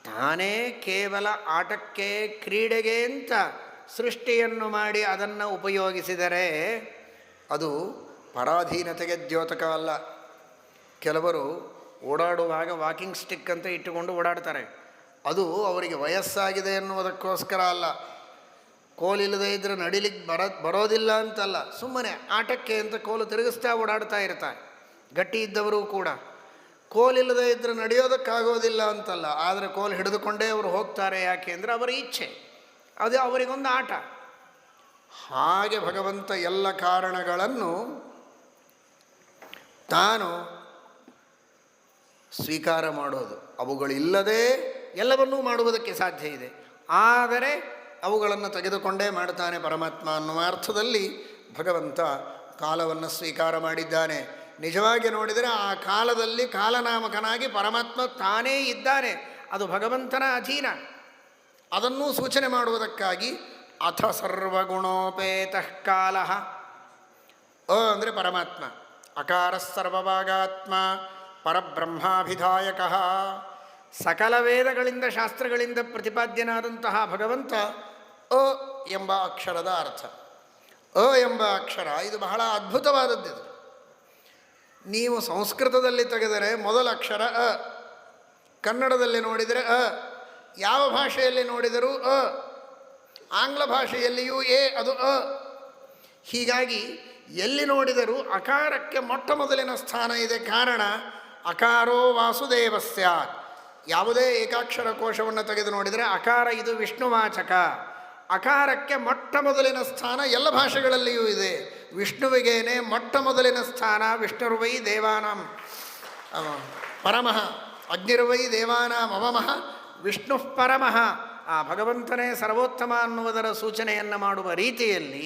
ತಾನೇ ಕೇವಲ ಆಟಕ್ಕೆ ಕ್ರೀಡೆಗೆ ಅಂತ ಸೃಷ್ಟಿಯನ್ನು ಮಾಡಿ ಅದನ್ನು ಉಪಯೋಗಿಸಿದರೆ ಅದು ಪರಾಧೀನತೆಗೆ ದ್ಯೋತಕವಲ್ಲ. ಕೆಲವರು ಓಡಾಡುವಾಗ ವಾಕಿಂಗ್ ಸ್ಟಿಕ್ ಅಂತ ಇಟ್ಟುಕೊಂಡು ಓಡಾಡ್ತಾರೆ. ಅದು ಅವರಿಗೆ ವಯಸ್ಸಾಗಿದೆ ಎನ್ನುವುದಕ್ಕೋಸ್ಕರ ಅಲ್ಲ, ಕೋಲಿಲ್ಲದೆ ಇದ್ದರೆ ನಡಿಲಿಕ್ಕೆ ಬರೋದಿಲ್ಲ ಅಂತಲ್ಲ, ಸುಮ್ಮನೆ ಆಟಕ್ಕೆ ಅಂತ ಕೋಲು ತಿರುಗಿಸ್ತಾ ಓಡಾಡ್ತಾ ಇರ್ತಾರೆ. ಗಟ್ಟಿ ಇದ್ದವರು ಕೂಡ ಕೋಲಿಲ್ಲದೆ ಇದ್ದರೆ ನಡೆಯೋದಕ್ಕಾಗೋದಿಲ್ಲ ಅಂತಲ್ಲ, ಆದರೆ ಕೋಲು ಹಿಡಿದುಕೊಂಡೇ ಅವರು ಹೋಗ್ತಾರೆ. ಯಾಕೆ ಅಂದರೆ ಅವರ ಇಚ್ಛೆ, ಅದು ಅವರಿಗೊಂದು ಆಟ. ಹಾಗೆ ಭಗವಂತ ಎಲ್ಲ ಕಾರಣಗಳನ್ನು ತಾನು ಸ್ವೀಕಾರ ಮಾಡೋದು. ಅವುಗಳಿಲ್ಲದೆ ಎಲ್ಲವನ್ನೂ ಮಾಡುವುದಕ್ಕೆ ಸಾಧ್ಯ ಇದೆ, ಆದರೆ ಅವುಗಳನ್ನು ತೆಗೆದುಕೊಂಡೇ ಮಾಡ್ತಾನೆ ಪರಮಾತ್ಮ ಅನ್ನುವ ಅರ್ಥದಲ್ಲಿ ಭಗವಂತ ಕಾಲವನ್ನು ಸ್ವೀಕಾರ ಮಾಡಿದ್ದಾನೆ. ನಿಜವಾಗಿ ನೋಡಿದರೆ ಆ ಕಾಲದಲ್ಲಿ ಕಾಲನಾಮಕನಾಗಿ ಪರಮಾತ್ಮ ತಾನೇ ಇದ್ದಾನೆ, ಅದು ಭಗವಂತನ ಅಧೀನ. ಅದನ್ನೂ ಸೂಚನೆ ಮಾಡುವುದಕ್ಕಾಗಿ ಅಥ ಸರ್ವಗುಣೋಪೇತಃ ಕಾಲಃ. ಅಂದರೆ ಪರಮಾತ್ಮ, ಅಕಾರ ಸರ್ವಭಾಗಾತ್ಮ ಪರಬ್ರಹ್ಮಾಭಿಧಾಯಕ. ಸಕಲ ವೇದಗಳಿಂದ ಶಾಸ್ತ್ರಗಳಿಂದ ಪ್ರತಿಪಾದ್ಯನಾದಂತಹ ಭಗವಂತ ಅ ಎಂಬ ಅಕ್ಷರದ ಅರ್ಥ. ಅ ಎಂಬ ಅಕ್ಷರ ಇದು ಬಹಳ ಅದ್ಭುತವಾದದ್ದಿದು. ನೀವು ಸಂಸ್ಕೃತದಲ್ಲಿ ತೆಗೆದರೆ ಮೊದಲ ಅಕ್ಷರ ಅ, ಕನ್ನಡದಲ್ಲಿ ನೋಡಿದರೆ ಅ, ಯಾವ ಭಾಷೆಯಲ್ಲಿ ನೋಡಿದರೂ ಅ, ಆಂಗ್ಲ ಭಾಷೆಯಲ್ಲಿಯೂ ಎ, ಅದು ಅ. ಹೀಗಾಗಿ ಎಲ್ಲಿ ನೋಡಿದರೂ ಅಕಾರಕ್ಕೆ ಮೊಟ್ಟ ಮೊದಲಿನ ಸ್ಥಾನ ಇದೆ. ಕಾರಣ ಅಕಾರೋ ವಾಸುದೇವ ಸ್ಯಾತ್. ಯಾವುದೇ ಏಕಾಕ್ಷರ ಕೋಶವನ್ನು ತೆಗೆದು ನೋಡಿದರೆ ಅಕಾರ ಇದು ವಿಷ್ಣುವಾಚಕ. ಅಕಾರಕ್ಕೆ ಮೊಟ್ಟ ಮೊದಲಿನ ಸ್ಥಾನ ಎಲ್ಲ ಭಾಷೆಗಳಲ್ಲಿಯೂ ಇದೆ. ವಿಷ್ಣುವಿಗೇನೆ ಮೊಟ್ಟ ಮೊದಲಿನ ಸ್ಥಾನ. ವಿಷ್ಣುರ್ವೈ ದೇವಾನಾಂ ಪರಮಃ, ಅಗ್ನಿರ್ವೈ ದೇವಾನಾಂ ಅವಮಃ, ವಿಷ್ಣು ಪರಮಃ. ಆ ಭಗವಂತನೇ ಸರ್ವೋತ್ತಮ ಅನ್ನುವುದರ ಸೂಚನೆಯನ್ನು ಮಾಡುವ ರೀತಿಯಲ್ಲಿ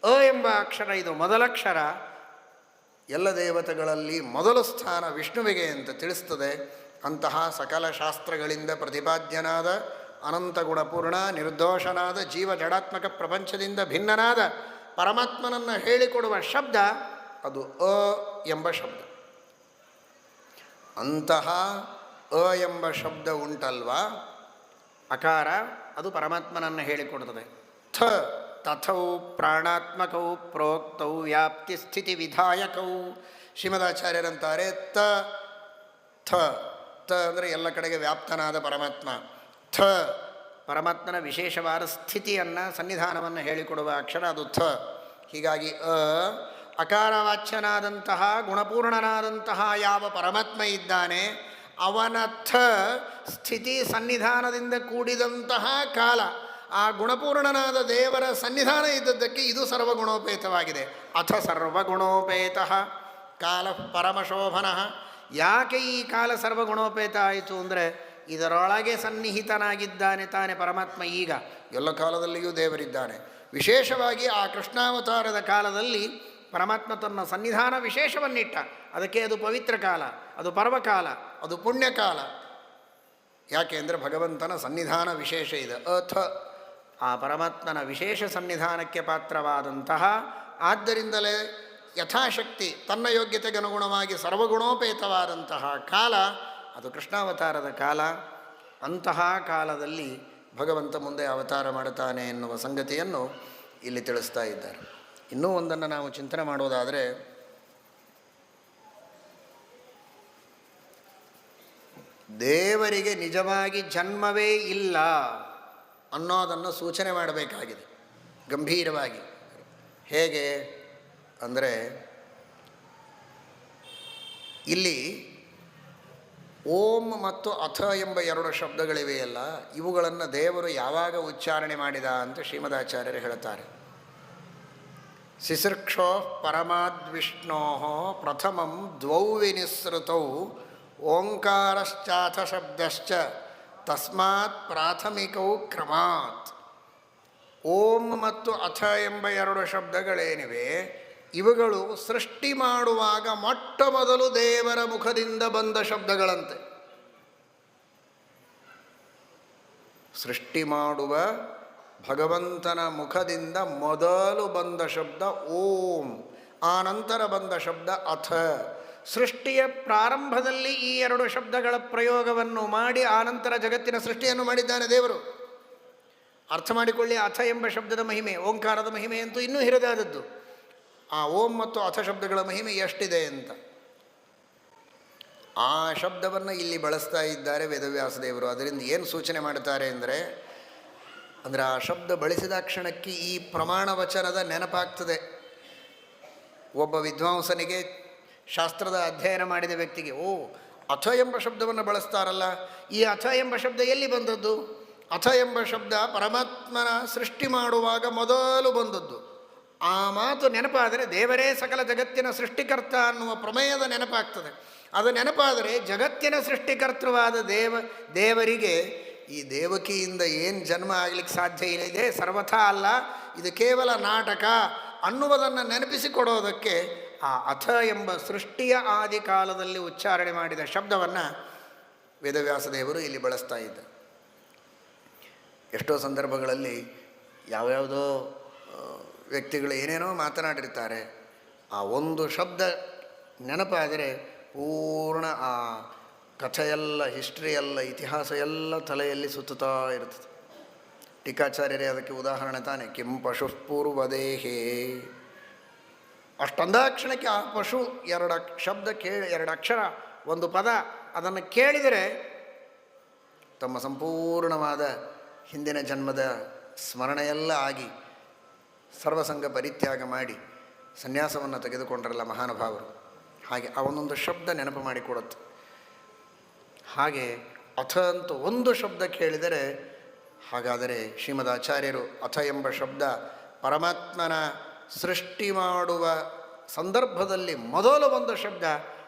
ಅ ಎಂಬ ಅಕ್ಷರ ಇದು ಮೊದಲಕ್ಷರ. ಎಲ್ಲ ದೇವತೆಗಳಲ್ಲಿ ಮೊದಲ ಸ್ಥಾನ ವಿಷ್ಣುವಿಗೆ ಅಂತ ತಿಳಿಸ್ತದೆ. ಅಂತಹ ಸಕಲ ಶಾಸ್ತ್ರಗಳಿಂದ ಪ್ರತಿಪಾದ್ಯನಾದ ಅನಂತ ಗುಣಪೂರ್ಣ ನಿರ್ದೋಷನಾದ ಜೀವ ಜಡಾತ್ಮಕ ಪ್ರಪಂಚದಿಂದ ಭಿನ್ನನಾದ ಪರಮಾತ್ಮನನ್ನು ಹೇಳಿಕೊಡುವ ಶಬ್ದ ಅದು ಅ ಎಂಬ ಶಬ್ದ. ಅಂತಹ ಅ ಎಂಬ ಶಬ್ದ ಉಂಟಲ್ವಾ, ಅಕಾರ, ಅದು ಪರಮಾತ್ಮನನ್ನು ಹೇಳಿಕೊಡುತ್ತದೆ. ಥ ತಥೌ ಪ್ರಾಣಾತ್ಮಕೌ ಪ್ರೋಕ್ತೌ ವ್ಯಾಪ್ತಿ ಸ್ಥಿತಿ ವಿಧಾಯಕೌ. ಶ್ರೀಮದಾಚಾರ್ಯರಂತಾರೆ ತ ಥ, ತ ಅಂದರೆ ಎಲ್ಲ ಕಡೆಗೆ ವ್ಯಾಪ್ತನಾದ ಪರಮಾತ್ಮ. ಥ ಪರಮಾತ್ಮನ ವಿಶೇಷವಾದ ಸ್ಥಿತಿಯನ್ನು ಸನ್ನಿಧಾನವನ್ನು ಹೇಳಿಕೊಡುವ ಅಕ್ಷರ ಅದು ಥ. ಹೀಗಾಗಿ ಅಕಾರವಾಚ್ಯನಾದಂತಹ ಗುಣಪೂರ್ಣನಾದಂತಹ ಯಾವ ಪರಮಾತ್ಮ ಇದ್ದಾನೆ ಅವನ ಥ ಸ್ಥಿತಿ ಸನ್ನಿಧಾನದಿಂದ ಕೂಡಿದಂತಹ ಕಾಲ. ಆ ಗುಣಪೂರ್ಣನಾದ ದೇವರ ಸನ್ನಿಧಾನ ಇದ್ದದ್ದಕ್ಕೆ ಇದು ಸರ್ವಗುಣೋಪೇತವಾಗಿದೆ. ಅಥ ಸರ್ವಗುಣೋಪೇತಃ ಕಾಲ ಪರಮಶೋಭನಃ. ಯಾಕೆ ಈ ಕಾಲ ಸರ್ವಗುಣೋಪೇತ ಆಯಿತು ಅಂದರೆ ಇದರೊಳಗೆ ಸನ್ನಿಹಿತನಾಗಿದ್ದಾನೆ ತಾನೆ ಪರಮಾತ್ಮ. ಈಗ ಎಲ್ಲ ಕಾಲದಲ್ಲಿಯೂ ದೇವರಿದ್ದಾನೆ. ವಿಶೇಷವಾಗಿ ಆ ಕೃಷ್ಣಾವತಾರದ ಕಾಲದಲ್ಲಿ ಪರಮಾತ್ಮ ತನ್ನ ಸನ್ನಿಧಾನ ವಿಶೇಷವನ್ನಿಟ್ಟ. ಅದಕ್ಕೆ ಅದು ಪವಿತ್ರ ಕಾಲ, ಅದು ಪರ್ವಕಾಲ, ಅದು ಪುಣ್ಯಕಾಲ. ಯಾಕೆ ಅಂದರೆ ಭಗವಂತನ ಸನ್ನಿಧಾನ ವಿಶೇಷ ಇದೆ. ಅಥ ಆ ಪರಮಾತ್ಮನ ವಿಶೇಷ ಸನ್ನಿಧಾನಕ್ಕೆ ಪಾತ್ರವಾದಂತಹ, ಆದ್ದರಿಂದಲೇ ಯಥಾಶಕ್ತಿ ತನ್ನ ಯೋಗ್ಯತೆಗೆ ಅನುಗುಣವಾಗಿ ಸರ್ವಗುಣೋಪೇತವಾದಂತಹ ಕಾಲ ಅದು ಕೃಷ್ಣಾವತಾರದ ಕಾಲ. ಅಂತಹ ಕಾಲದಲ್ಲಿ ಭಗವಂತ ಮುಂದೆ ಅವತಾರ ಮಾಡುತ್ತಾನೆ ಎನ್ನುವ ಸಂಗತಿಯನ್ನು ಇಲ್ಲಿ ತಿಳಿಸ್ತಾ ಇದ್ದಾರೆ. ಇನ್ನೂ ಒಂದನ್ನು ನಾವು ಚಿಂತನೆ ಮಾಡೋದಾದರೆ, ದೇವರಿಗೆ ನಿಜವಾಗಿ ಜನ್ಮವೇ ಇಲ್ಲ ಅನ್ನೋದನ್ನು ಸೂಚನೆ ಮಾಡಬೇಕಾಗಿದೆ ಗಂಭೀರವಾಗಿ. ಹೇಗೆ ಅಂದರೆ, ಇಲ್ಲಿ ಓಂ ಮತ್ತು ಅಥ ಎಂಬ ಎರಡು ಶಬ್ದಗಳಿವೆಯಲ್ಲ, ಇವುಗಳನ್ನು ದೇವರು ಯಾವಾಗ ಉಚ್ಚಾರಣೆ ಮಾಡಿದ ಅಂತ ಶ್ರೀಮದಾಚಾರ್ಯರು ಹೇಳುತ್ತಾರೆ. ಸಿಸೃಕ್ಷೋ ಪರಮಾದ್ವಿಷ್ಣೋ ಪ್ರಥಮಂ ದ್ವೌ ವಿನಿಸೃತೌ ಓಂಕಾರಶ್ಚಾಥ ಶಬ್ದಶ್ಚ ತಸ್ಮಾತ್ ಪ್ರಾಥಮಿಕವು ಕ್ರಮಾತ್. ಓಂ ಮತ್ತು ಅಥ ಎಂಬ ಎರಡು ಶಬ್ದಗಳೇನಿವೆ, ಇವುಗಳು ಸೃಷ್ಟಿ ಮಾಡುವಾಗ ಮೊಟ್ಟ ಮೊದಲು ದೇವರ ಮುಖದಿಂದ ಬಂದ ಶಬ್ದಗಳಂತೆ. ಸೃಷ್ಟಿ ಮಾಡುವ ಭಗವಂತನ ಮುಖದಿಂದ ಮೊದಲು ಬಂದ ಶಬ್ದ ಓಂ, ಆ ನಂತರ ಬಂದ ಶಬ್ದ ಅಥ. ಸೃಷ್ಟಿಯ ಪ್ರಾರಂಭದಲ್ಲಿ ಈ ಎರಡು ಶಬ್ದಗಳ ಪ್ರಯೋಗವನ್ನು ಮಾಡಿ ಆನಂತರ ಜಗತ್ತಿನ ಸೃಷ್ಟಿಯನ್ನು ಮಾಡಿದ್ದಾನೆ ದೇವರು. ಅರ್ಥ ಮಾಡಿಕೊಳ್ಳಿ, ಅಥ ಎಂಬ ಶಬ್ದದ ಮಹಿಮೆ, ಓಂಕಾರದ ಮಹಿಮೆ ಅಂತೂ ಇನ್ನೂ ಹಿರಿದಾದದ್ದು. ಆ ಓಂ ಮತ್ತು ಅಥ ಶಬ್ದಗಳ ಮಹಿಮೆ ಎಷ್ಟಿದೆ ಅಂತ ಆ ಶಬ್ದವನ್ನು ಇಲ್ಲಿ ಬಳಸ್ತಾ ಇದ್ದಾರೆ ವೇದವ್ಯಾಸ ದೇವರು. ಅದರಿಂದ ಏನು ಸೂಚನೆ ಮಾಡ್ತಾರೆ ಅಂದರೆ ಆ ಶಬ್ದ ಬಳಸಿದ ಕ್ಷಣಕ್ಕೆ ಈ ಪ್ರಮಾಣ ವಚನದ ನೆನಪಾಗ್ತದೆ. ಒಬ್ಬ ವಿದ್ವಾಂಸನಿಗೆ, ಶಾಸ್ತ್ರದ ಅಧ್ಯಯನ ಮಾಡಿದ ವ್ಯಕ್ತಿಗೆ, ಓ ಅಥ ಎಂಬ ಶಬ್ದವನ್ನು ಬಳಸ್ತಾರಲ್ಲ, ಈ ಅಥ ಎಂಬ ಶಬ್ದ ಎಲ್ಲಿ ಬಂದದ್ದು? ಅಥ ಎಂಬ ಶಬ್ದ ಪರಮಾತ್ಮನ ಸೃಷ್ಟಿ ಮಾಡುವಾಗ ಮೊದಲು ಬಂದದ್ದು. ಆ ಮಾತು ನೆನಪಾದರೆ ದೇವರೇ ಸಕಲ ಜಗತ್ತಿನ ಸೃಷ್ಟಿಕರ್ತ ಅನ್ನುವ ಪ್ರಮೇಯದ ನೆನಪಾಗ್ತದೆ. ಅದು ನೆನಪಾದರೆ ಜಗತ್ತಿನ ಸೃಷ್ಟಿಕರ್ತೃವಾದ ದೇವರಿಗೆ ಈ ದೇವಕಿಯಿಂದ ಏನು ಜನ್ಮ ಆಗಲಿಕ್ಕೆ ಸಾಧ್ಯ ಇದೆ, ಸರ್ವಥಾ ಅಲ್ಲ, ಇದು ಕೇವಲ ನಾಟಕ ಅನ್ನುವುದನ್ನು ನೆನಪಿಸಿಕೊಡೋದಕ್ಕೆ ಆ ಅಥ ಎಂಬ ಸೃಷ್ಟಿಯ ಆದಿಕಾಲದಲ್ಲಿ ಉಚ್ಚಾರಣೆ ಮಾಡಿದ ಶಬ್ದವನ್ನು ವೇದವ್ಯಾಸ ದೇವರು ಇಲ್ಲಿ ಬಳಸ್ತಾ ಇದ್ದರು. ಎಷ್ಟೋ ಸಂದರ್ಭಗಳಲ್ಲಿ ಯಾವ್ಯಾವುದೋ ವ್ಯಕ್ತಿಗಳು ಏನೇನೋ ಮಾತನಾಡಿರ್ತಾರೆ, ಆ ಒಂದು ಶಬ್ದ ನೆನಪಾದರೆ ಪೂರ್ಣ ಆ ಕಥೆಯೆಲ್ಲ, ಹಿಸ್ಟ್ರಿ ಎಲ್ಲ, ಇತಿಹಾಸ ಎಲ್ಲ ತಲೆಯಲ್ಲಿ ಸುತ್ತುತ್ತಾ ಇರ್ತದೆ. ಟೀಕಾಚಾರ್ಯರೇ ಅದಕ್ಕೆ ಉದಾಹರಣೆ ತಾನೆ. ಕಿಂ ಪಶು ಪೂರ್ವದೇಹೇ, ಅಷ್ಟೊಂದಾಕ್ಷಣಕ್ಕೆ ಆ ಪಶು ಎರಡು ಶಬ್ದ ಎರಡು ಅಕ್ಷರ, ಒಂದು ಪದ, ಅದನ್ನು ಕೇಳಿದರೆ ತಮ್ಮ ಸಂಪೂರ್ಣವಾದ ಹಿಂದಿನ ಜನ್ಮದ ಸ್ಮರಣೆಯೆಲ್ಲ ಆಗಿ ಸರ್ವಸಂಗ ಪರಿತ್ಯಾಗ ಮಾಡಿ ಸನ್ಯಾಸವನ್ನು ತೆಗೆದುಕೊಂಡ್ರಲ್ಲ ಮಹಾನುಭಾವರು. ಹಾಗೆ ಆ ಒಂದೊಂದು ಶಬ್ದ ನೆನಪು ಮಾಡಿಕೊಡುತ್ತೆ. ಹಾಗೆ ಅಥ ಅಂತ ಒಂದು ಶಬ್ದ ಕೇಳಿದರೆ, ಹಾಗಾದರೆ ಶ್ರೀಮದ್ ಆಚಾರ್ಯರು ಅಥ ಎಂಬ ಶಬ್ದ ಪರಮಾತ್ಮನ ಸೃಷ್ಟಿ ಮಾಡುವ ಸಂದರ್ಭದಲ್ಲಿ ಮೊದಲು ಒಂದು ಶಬ್ದ,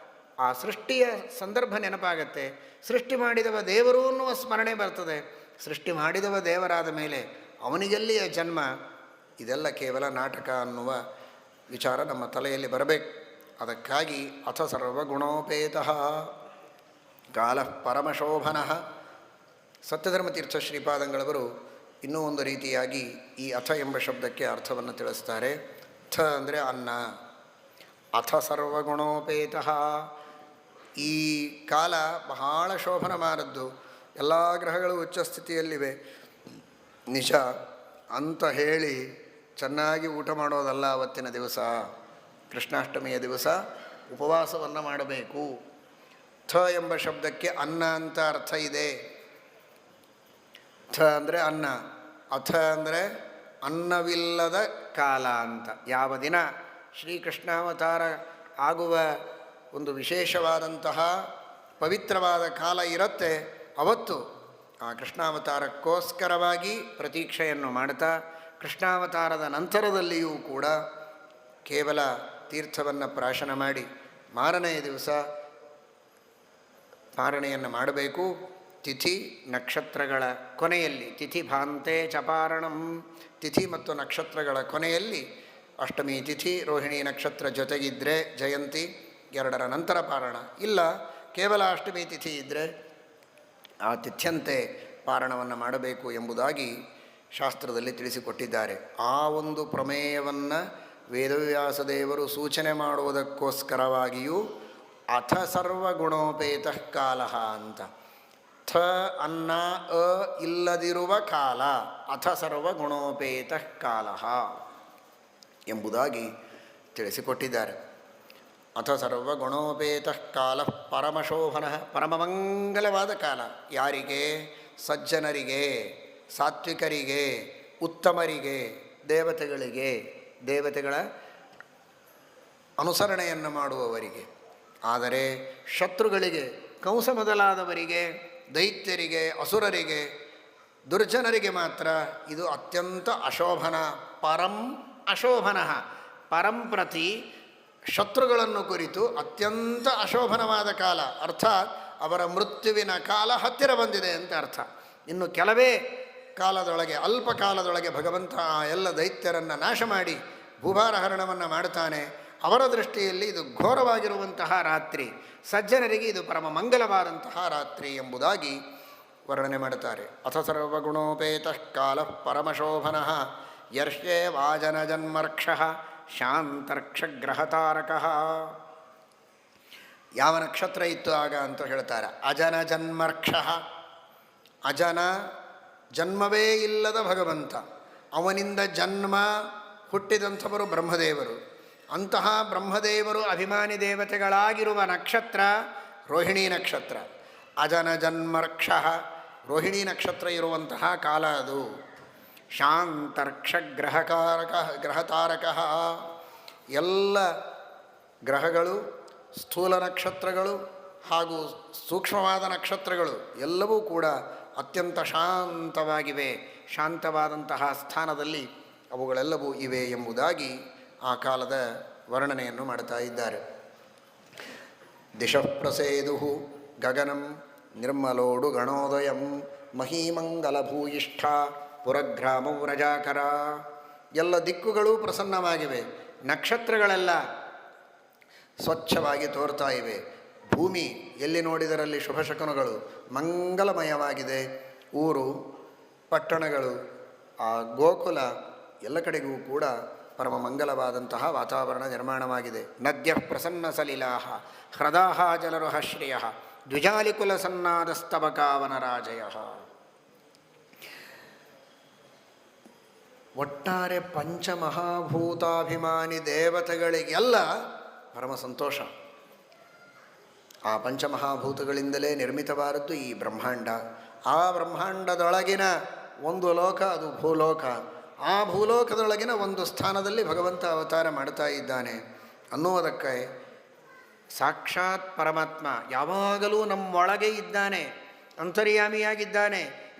ಆ ಸೃಷ್ಟಿಯ ಸಂದರ್ಭ ನೆನಪಾಗತ್ತೆ. ಸೃಷ್ಟಿ ಮಾಡಿದವ ದೇವರು ಅನ್ನುವ ಸ್ಮರಣೆ ಬರ್ತದೆ. ಸೃಷ್ಟಿ ಮಾಡಿದವ ದೇವರಾದ ಮೇಲೆ ಅವನಿಗೆಲ್ಲಿಯ ಜನ್ಮ, ಇದೆಲ್ಲ ಕೇವಲ ನಾಟಕ ಅನ್ನುವ ವಿಚಾರ ನಮ್ಮ ತಲೆಯಲ್ಲಿ ಬರಬೇಕು. ಅದಕ್ಕಾಗಿ ಅಥ ಸರ್ವಗುಣೋಪೇತಃ ಕಾಲಃ ಪರಮಶೋಭನಃ. ಸತ್ಯಧರ್ಮತೀರ್ಥ ಶ್ರೀಪಾದಂಗಳವರು ಇನ್ನೂ ಒಂದು ರೀತಿಯಾಗಿ ಈ ಅಥ ಎಂಬ ಶಬ್ದಕ್ಕೆ ಅರ್ಥವನ್ನು ತಿಳಿಸ್ತಾರೆ. ಥ ಅಂದರೆ ಅನ್ನ, ಅಥ ಸರ್ವಗುಣೋಪೇತಃ. ಈ ಕಾಲ ಬಹಳ ಶೋಭನವಾದದ್ದು, ಎಲ್ಲ ಗ್ರಹಗಳು ಉಚ್ಚ ಸ್ಥಿತಿಯಲ್ಲಿವೆ ನಿಜ ಅಂತ ಹೇಳಿ ಚೆನ್ನಾಗಿ ಊಟ ಮಾಡೋದಲ್ಲ. ಅವತ್ತಿನ ದಿವಸ, ಕೃಷ್ಣಾಷ್ಟಮಿಯ ದಿವಸ ಉಪವಾಸವನ್ನು ಮಾಡಬೇಕು. ಥ ಎಂಬ ಶಬ್ದಕ್ಕೆ ಅನ್ನ ಅಂತ ಅರ್ಥ ಇದೆ. ಥ ಅಂದರೆ ಅನ್ನ, ಅಥ ಅಂದರೆ ಅನ್ನವಿಲ್ಲದ ಕಾಲ ಅಂತ. ಯಾವ ದಿನ ಶ್ರೀಕೃಷ್ಣಾವತಾರ ಆಗುವ ಒಂದು ವಿಶೇಷವಾದಂತಹ ಪವಿತ್ರವಾದ ಕಾಲ ಇರುತ್ತೆ, ಅವತ್ತು ಆ ಕೃಷ್ಣಾವತಾರಕ್ಕೋಸ್ಕರವಾಗಿ ಪ್ರತೀಕ್ಷೆಯನ್ನು ಮಾಡ್ತಾ, ಕೃಷ್ಣಾವತಾರದ ನಂತರದಲ್ಲಿಯೂ ಕೂಡ ಕೇವಲ ತೀರ್ಥವನ್ನು ಪ್ರಾಶನ ಮಾಡಿ ಮಾರನೆಯ ದಿವಸ ಪಾರಣೆಯನ್ನು ಮಾಡಬೇಕು. ತಿಥಿ ನಕ್ಷತ್ರಗಳ ಕೊನೆಯಲ್ಲಿ, ತಿಥಿ ಭಾಂತೆ ಚಪಾರಣಂ, ತಿಥಿ ಮತ್ತು ನಕ್ಷತ್ರಗಳ ಕೊನೆಯಲ್ಲಿ ಅಷ್ಟಮಿ ತಿಥಿ ರೋಹಿಣಿ ನಕ್ಷತ್ರ ಜೊತೆಗಿದ್ದರೆ ಜಯಂತಿ, ಎರಡರ ನಂತರ ಪಾರಣ. ಇಲ್ಲ ಕೇವಲ ಅಷ್ಟಮಿ ತಿಥಿ ಇದ್ದರೆ ಆ ತಿಥ್ಯಂತೆ ಪಾರಣವನ್ನು ಮಾಡಬೇಕು ಎಂಬುದಾಗಿ ಶಾಸ್ತ್ರದಲ್ಲಿ ತಿಳಿಸಿಕೊಟ್ಟಿದ್ದಾರೆ. ಆ ಒಂದು ಪ್ರಮೇಯವನ್ನು ವೇದವ್ಯಾಸದೇವರು ಸೂಚನೆ ಮಾಡುವುದಕ್ಕೋಸ್ಕರವಾಗಿಯೂ ಅಥ ಸರ್ವಗುಣೋಪೇತಃ ಕಾಲಃ ಅಂತ. ಥ ಅನ್ನ ಅ ಇಲ್ಲದಿರುವ ಕಾಲ, ಅಥ ಸರ್ವಗುಣೋಪೇತಃ ಕಾಲಃ ಎಂಬುದಾಗಿ ತಿಳಿಸಿಕೊಟ್ಟಿದ್ದಾರೆ. ಅಥ ಸರ್ವಗುಣೋಪೇತಃ ಕಾಲಃ ಪರಮಶೋಭನಃ, ಪರಮಮಂಗಲವಾದ ಕಾಲ. ಯಾರಿಗೆ? ಸಜ್ಜನರಿಗೆ, ಸಾತ್ವಿಕರಿಗೆ, ಉತ್ತಮರಿಗೆ, ದೇವತೆಗಳಿಗೆ, ದೇವತೆಗಳ ಅನುಸರಣೆಯನ್ನು ಮಾಡುವವರಿಗೆ. ಆದರೆ ಶತ್ರುಗಳಿಗೆ, ಕಂಸ ಮೊದಲಾದವರಿಗೆ, ದೈತ್ಯರಿಗೆ, ಅಸುರರಿಗೆ, ದುರ್ಜನರಿಗೆ ಮಾತ್ರ ಇದು ಅತ್ಯಂತ ಅಶೋಭನ. ಪರಂ ಅಶೋಭನಃ, ಪರಂಪ್ರತಿ ಶತ್ರುಗಳನ್ನು ಕುರಿತು ಅತ್ಯಂತ ಅಶೋಭನವಾದ ಕಾಲ. ಅರ್ಥಾತ್ ಅವರ ಮೃತ್ಯುವಿನ ಕಾಲ ಹತ್ತಿರ ಬಂದಿದೆ ಅಂತ ಅರ್ಥ. ಇನ್ನು ಕೆಲವೇ ಕಾಲದೊಳಗೆ, ಅಲ್ಪ ಕಾಲದೊಳಗೆ ಭಗವಂತ ಆ ಎಲ್ಲ ದೈತ್ಯರನ್ನು ನಾಶ ಮಾಡಿ ಭೂಭಾರಹರಣವನ್ನು ಮಾಡ್ತಾನೆ. ಅವರ ದೃಷ್ಟಿಯಲ್ಲಿ ಇದು ಘೋರವಾಗಿರುವಂತಹ ರಾತ್ರಿ, ಸಜ್ಜನರಿಗೆ ಇದು ಪರಮ ಮಂಗಲವಾದಂತಹ ರಾತ್ರಿ ಎಂಬುದಾಗಿ ವರ್ಣನೆ ಮಾಡುತ್ತಾರೆ. ಅಥ ಸರ್ವಗುಣೋಪೇತಃ ಕಾಲಃ ಪರಮಶೋಭನಃ ಯರ್ಷ್ಯೇ ವಾಜನ ಜನ್ಮರ್ಕ್ಷ ಶಾಂತರ್ಕ್ಷಗ್ರಹತಾರಕಃ. ಯಾವ ನಕ್ಷತ್ರ ಇತ್ತು ಆಗ ಅಂತ ಹೇಳ್ತಾರೆ. ಅಜನ ಜನ್ಮರ್ಕ್ಷ, ಅಜನ ಜನ್ಮವೇ ಇಲ್ಲದ ಭಗವಂತ, ಅವನಿಂದ ಜನ್ಮ ಹುಟ್ಟಿದಂಥವರು ಬ್ರಹ್ಮದೇವರು. ಅಂತಹ ಬ್ರಹ್ಮದೇವರು ಅಭಿಮಾನಿ ದೇವತೆಗಳಾಗಿರುವ ನಕ್ಷತ್ರ ರೋಹಿಣಿ ನಕ್ಷತ್ರ. ಅಜನ ಜನ್ಮರ್ಕ್ಷ, ರೋಹಿಣಿ ನಕ್ಷತ್ರ ಇರುವಂತಹ ಕಾಲ ಅದು. ಗ್ರಹತಾರಕ, ಎಲ್ಲ ಗ್ರಹಗಳು, ಸ್ಥೂಲ ನಕ್ಷತ್ರಗಳು ಹಾಗೂ ಸೂಕ್ಷ್ಮವಾದ ನಕ್ಷತ್ರಗಳು ಎಲ್ಲವೂ ಕೂಡ ಅತ್ಯಂತ ಶಾಂತವಾಗಿವೆ. ಶಾಂತವಾದಂತಹ ಸ್ಥಾನದಲ್ಲಿ ಅವುಗಳೆಲ್ಲವೂ ಇವೆ ಎಂಬುದಾಗಿ ಆ ಕಾಲದ ವರ್ಣನೆಯನ್ನು ಮಾಡ್ತಾ ಇದ್ದಾರೆ. ದಿಶಃ ಪ್ರಸೇದು ಗಗನಂ ನಿರ್ಮಲೋಡು ಗಣೋದಯಂ ಮಹೀಮಂಗಲಭೂಯಿಷ್ಠ ಪುರಗ್ರಾಮೌ ರಜಾಕರ. ಎಲ್ಲ ದಿಕ್ಕುಗಳೂ ಪ್ರಸನ್ನವಾಗಿವೆ, ನಕ್ಷತ್ರಗಳೆಲ್ಲ ಸ್ವಚ್ಛವಾಗಿ ತೋರ್ತಾ ಇವೆ. ಭೂಮಿ ಎಲ್ಲಿ ನೋಡಿದರಲ್ಲಿ ಶುಭಶಕುನಗಳು, ಮಂಗಲಮಯವಾಗಿದೆ. ಊರು ಪಟ್ಟಣಗಳು, ಆ ಗೋಕುಲ ಎಲ್ಲ ಕಡೆಗೂ ಕೂಡ ಪರಮ ಮಂಗಲವಾದಂತಹ ವಾತಾವರಣ ನಿರ್ಮಾಣವಾಗಿದೆ. ನದ್ಯ ಪ್ರಸನ್ನ ಸಲಿಲಾಹ ಹೃದಾಹ ಜಲರುಹ ಶ್ರಿಯ ದ್ವಿಜಾಲಿಕುಲ ಸನ್ನಾದಸ್ತಬಕಾವನರಾಜಯ. ಒಟ್ಟಾರೆ ಪಂಚಮಹಾಭೂತಾಭಿಮಾನಿ ದೇವತೆಗಳಿಗೆಲ್ಲ ಪರಮ ಸಂತೋಷ. ಆ ಪಂಚಮಹಾಭೂತಗಳಿಂದಲೇ ನಿರ್ಮಿತವಾದದ್ದು ಈ ಬ್ರಹ್ಮಾಂಡ. ಆ ಬ್ರಹ್ಮಾಂಡದೊಳಗಿನ ಒಂದು ಲೋಕ ಅದು ಭೂಲೋಕ. ಆ ಭೂಲೋಕದೊಳಗಿನ ಒಂದು ಸ್ಥಾನದಲ್ಲಿ ಭಗವಂತ ಅವತಾರ ಮಾಡ್ತಾ ಇದ್ದಾನೆ ಅನ್ನುವುದಕ್ಕೆ ಸಾಕ್ಷಾತ್ ಪರಮಾತ್ಮ ಯಾವಾಗಲೂ ನಮ್ಮೊಳಗೆ ಇದ್ದಾನೆ,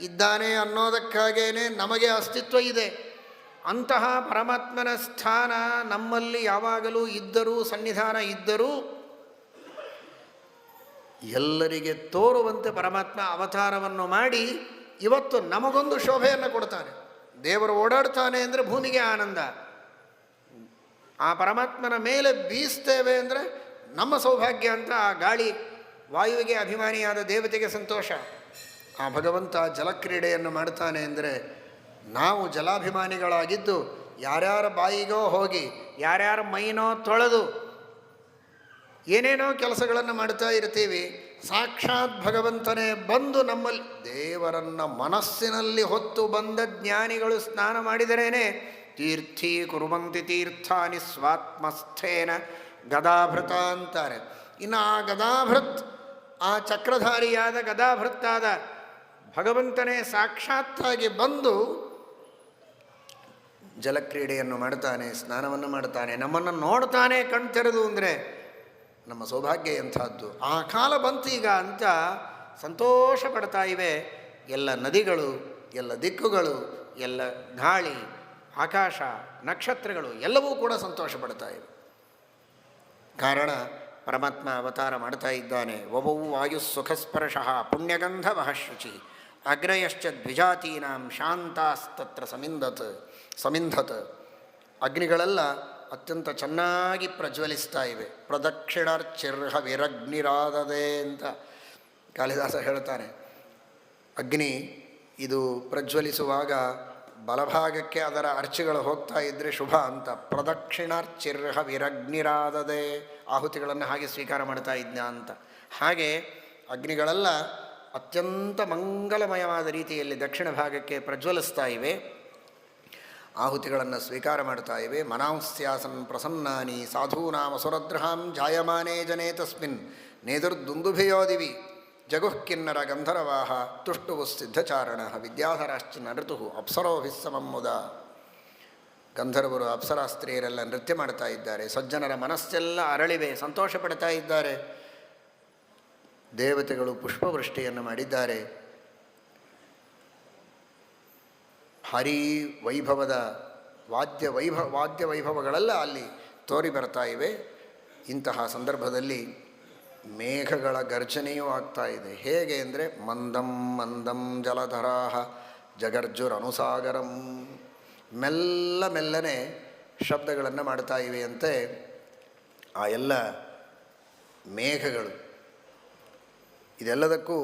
ಇದ್ದಾನೆ ಅನ್ನೋದಕ್ಕಾಗೇ ನಮಗೆ ಅಸ್ತಿತ್ವ ಇದೆ. ಅಂತಹ ಪರಮಾತ್ಮನ ಸ್ಥಾನ ನಮ್ಮಲ್ಲಿ ಯಾವಾಗಲೂ ಇದ್ದರೂ, ಸನ್ನಿಧಾನ ಇದ್ದರೂ ಎಲ್ಲರಿಗೆ ತೋರುವಂತೆ ಪರಮಾತ್ಮ ಅವತಾರವನ್ನು ಮಾಡಿ ಇವತ್ತು ನಮಗೊಂದು ಶೋಭೆಯನ್ನು ಕೊಡ್ತಾನೆ. ದೇವರು ಓಡಾಡ್ತಾನೆ ಅಂದರೆ ಭೂಮಿಗೆ ಆನಂದ, ಆ ಪರಮಾತ್ಮನ ಮೇಲೆ ಬೀಸ್ತೇವೆ ಅಂದರೆ ನಮ್ಮ ಸೌಭಾಗ್ಯ ಅಂತ ಆ ಗಾಳಿ ವಾಯುವಿಗೆ ಅಭಿಮಾನಿಯಾದ ದೇವತೆಗೆ ಸಂತೋಷ. ಆ ಭಗವಂತ ಜಲಕ್ರೀಡೆಯನ್ನು ಮಾಡ್ತಾನೆ ಅಂದರೆ ನಾವು ಜಲಾಭಿಮಾನಿಗಳಾಗಿದ್ದು ಯಾರ್ಯಾರ ಬಾಯಿಗೋ ಹೋಗಿ ಯಾರ್ಯಾರ ಮೈನೋ ತೊಳೆದು ಏನೇನೋ ಕೆಲಸಗಳನ್ನು ಮಾಡ್ತಾ ಇರ್ತೀವಿ. ಸಾಕ್ಷಾತ್ ಭಗವಂತನೇ ಬಂದು ನಮ್ಮಲ್ಲಿ, ದೇವರನ್ನು ಮನಸ್ಸಿನಲ್ಲಿ ಹೊತ್ತು ಬಂದ ಜ್ಞಾನಿಗಳು ಸ್ನಾನ ಮಾಡಿದರೇನೆ ತೀರ್ಥೀ ಕುರುವಂತಿ ತೀರ್ಥಾನಿ ಸ್ವಾತ್ಮಸ್ಥೇನ ಗದಾಭೃತ ಅಂತಾರೆ. ಇನ್ನು ಆ ಗದಾಭೃತ್, ಆ ಚಕ್ರಧಾರಿಯಾದ ಗದಾಭೃತ್ತಾದ ಭಗವಂತನೇ ಸಾಕ್ಷಾತ್ತಾಗಿ ಬಂದು ಜಲಕ್ರೀಡೆಯನ್ನು ಮಾಡ್ತಾನೆ, ಸ್ನಾನವನ್ನು ಮಾಡ್ತಾನೆ, ನಮ್ಮನ್ನು ನೋಡ್ತಾನೆ ಕಣ್ತೆರೆದು ಅಂದರೆ ನಮ್ಮ ಸೌಭಾಗ್ಯ ಎಂಥದ್ದು. ಆ ಕಾಲ ಬಂತು ಈಗ ಅಂತ ಸಂತೋಷ ಪಡ್ತಾ ಇವೆ ಎಲ್ಲ ನದಿಗಳು, ಎಲ್ಲ ದಿಕ್ಕುಗಳು, ಎಲ್ಲ ಗಾಳಿ, ಆಕಾಶ, ನಕ್ಷತ್ರಗಳು ಎಲ್ಲವೂ ಕೂಡ ಸಂತೋಷ ಪಡ್ತಾ ಇವೆ. ಕಾರಣ ಪರಮಾತ್ಮ ಅವತಾರ ಮಾಡ್ತಾ ಇದ್ದಾನೆ. ವವೌ ವಾಯು ಸುಖಸ್ಪರ್ಶಃ ಪುಣ್ಯಗಂಧ ವಹಶುಚಿ ಅಗ್ರಯಶ್ಚ ದ್ವಿಜಾತೀನಾಂ ಶಾಂತಾಸ್ತತ್ರ ಸಮಿಂಧತ್. ಅಗ್ನಿಗಳೆಲ್ಲ ಅತ್ಯಂತ ಚೆನ್ನಾಗಿ ಪ್ರಜ್ವಲಿಸ್ತಾ ಇವೆ. ಪ್ರದಕ್ಷಿಣಾರ್ಚಿರ್ಹ ವಿರಗ್ನಿರಾದದೆ ಅಂತ ಕಾಳಿದಾಸ ಹೇಳ್ತಾನೆ. ಅಗ್ನಿ ಇದು ಪ್ರಜ್ವಲಿಸುವಾಗ ಬಲಭಾಗಕ್ಕೆ ಅದರ ಅರ್ಚಿಗಳು ಹೋಗ್ತಾ ಇದ್ದರೆ ಶುಭ ಅಂತ. ಪ್ರದಕ್ಷಿಣಾರ್ಚಿರ್ಹ ವಿರಗ್ನಿರಾದದೆ, ಆಹುತಿಗಳನ್ನು ಹಾಗೆ ಸ್ವೀಕಾರ ಮಾಡ್ತಾ ಇದ್ನ ಅಂತ. ಹಾಗೆ ಅಗ್ನಿಗಳೆಲ್ಲ ಅತ್ಯಂತ ಮಂಗಲಮಯವಾದ ರೀತಿಯಲ್ಲಿ ದಕ್ಷಿಣ ಭಾಗಕ್ಕೆ ಪ್ರಜ್ವಲಿಸ್ತಾ ಇವೆ, ಆಹುತಿಗಳನ್ನು ಸ್ವೀಕಾರ ಮಾಡ್ತಾ ಇವೆ. ಮನಾಂಸ್ಯಾಸನ್ ಪ್ರಸನ್ನಾನಿ ಸಾಧೂನಾಮ ಸುರದ್ರಹಾಂ ಜಾಯಮಾನೇ ಜನೇ ತಸ್ಮಿನ್ ನೇದುರ್ದುಂದುಭಿಯೋದಿವಿ ಜಗುಃ ಕಿನ್ನರ ಗಂಧರ್ವಾಹ ತುಷ್ಟುವು ಸಿದ್ಧಚಾರಣ ವಿದ್ಯಾಧರಾಶ್ಚಿನ್ನ ಋತು ಅಪ್ಸರೋಭಿಸ್ಸಮಂ ಮುದ. ಗಂಧರ್ವರು ಅಪ್ಸರಾಸ್ತ್ರೀಯರೆಲ್ಲ ನೃತ್ಯ ಮಾಡ್ತಾ ಇದ್ದಾರೆ. ಸಜ್ಜನರ ಮನಸ್ಸೆಲ್ಲ ಅರಳಿವೆ, ಸಂತೋಷ ಪಡ್ತಾ ಇದ್ದಾರೆ. ದೇವತೆಗಳು ಪುಷ್ಪವೃಷ್ಟಿಯನ್ನು ಮಾಡಿದ್ದಾರೆ. ಭಾರೀ ವೈಭವದ ವಾದ್ಯ ವೈಭವಗಳೆಲ್ಲ ಅಲ್ಲಿ ತೋರಿ ಬರ್ತಾ ಇವೆ. ಇಂತಹ ಸಂದರ್ಭದಲ್ಲಿ ಮೇಘಗಳ ಗರ್ಜನೆಯೂ ಆಗ್ತಾ ಇದೆ. ಹೇಗೆ ಅಂದರೆ ಮಂದಂ ಮಂದಂ ಜಲಧರಾಹ ಜಗರ್ಜುರನುಸಾಗರಂ, ಮೆಲ್ಲ ಮೆಲ್ಲನೆ ಶಬ್ದಗಳನ್ನು ಮಾಡ್ತಾ ಇವೆಯಂತೆ ಆ ಎಲ್ಲ ಮೇಘಗಳು. ಇದೆಲ್ಲದಕ್ಕೂ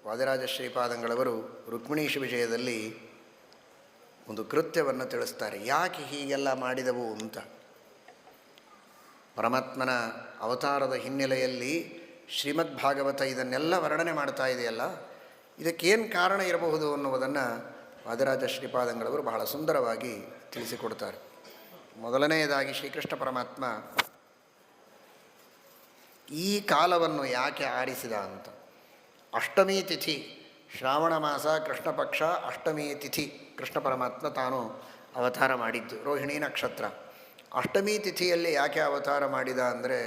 ವಾದಿರಾಜ ಶ್ರೀಪಾದಂಗಳವರು ರುಕ್ಮಿಣೀಶ ವಿಜಯದಲ್ಲಿ ಒಂದು ಕೃತ್ಯವನ್ನು ತಿಳಿಸ್ತಾರೆ, ಯಾಕೆ ಹೀಗೆಲ್ಲ ಮಾಡಿದವು ಅಂತ. ಪರಮಾತ್ಮನ ಅವತಾರದ ಹಿನ್ನೆಲೆಯಲ್ಲಿ ಶ್ರೀಮದ್ ಭಾಗವತ ಇದನ್ನೆಲ್ಲ ವರ್ಣನೆ ಮಾಡ್ತಾ ಇದೆಯಲ್ಲ, ಇದಕ್ಕೇನು ಕಾರಣ ಇರಬಹುದು ಅನ್ನುವುದನ್ನು ವಾದಿರಾಜ ಶ್ರೀಪಾದಂಗಳವರು ಬಹಳ ಸುಂದರವಾಗಿ ತಿಳಿಸಿಕೊಡ್ತಾರೆ. ಮೊದಲನೆಯದಾಗಿ ಶ್ರೀಕೃಷ್ಣ ಪರಮಾತ್ಮ ಈ ಕಾಲವನ್ನು ಯಾಕೆ ಆರಿಸಿದ ಅಂತ. ಅಷ್ಟಮಿ ತಿಥಿ, ಶ್ರಾವಣ ಮಾಸ ಕೃಷ್ಣ ಪಕ್ಷ ಅಷ್ಟಮಿ ತಿಥಿ ಕೃಷ್ಣ ಪರಮಾತ್ಮ ತಾನು ಅವತಾರ ಮಾಡಿದ್ದು, ರೋಹಿಣಿ ನಕ್ಷತ್ರ. ಅಷ್ಟಮಿ ತಿಥಿಯಲ್ಲಿ ಯಾಕೆ ಅವತಾರ ಮಾಡಿದ ಅಂದರೆ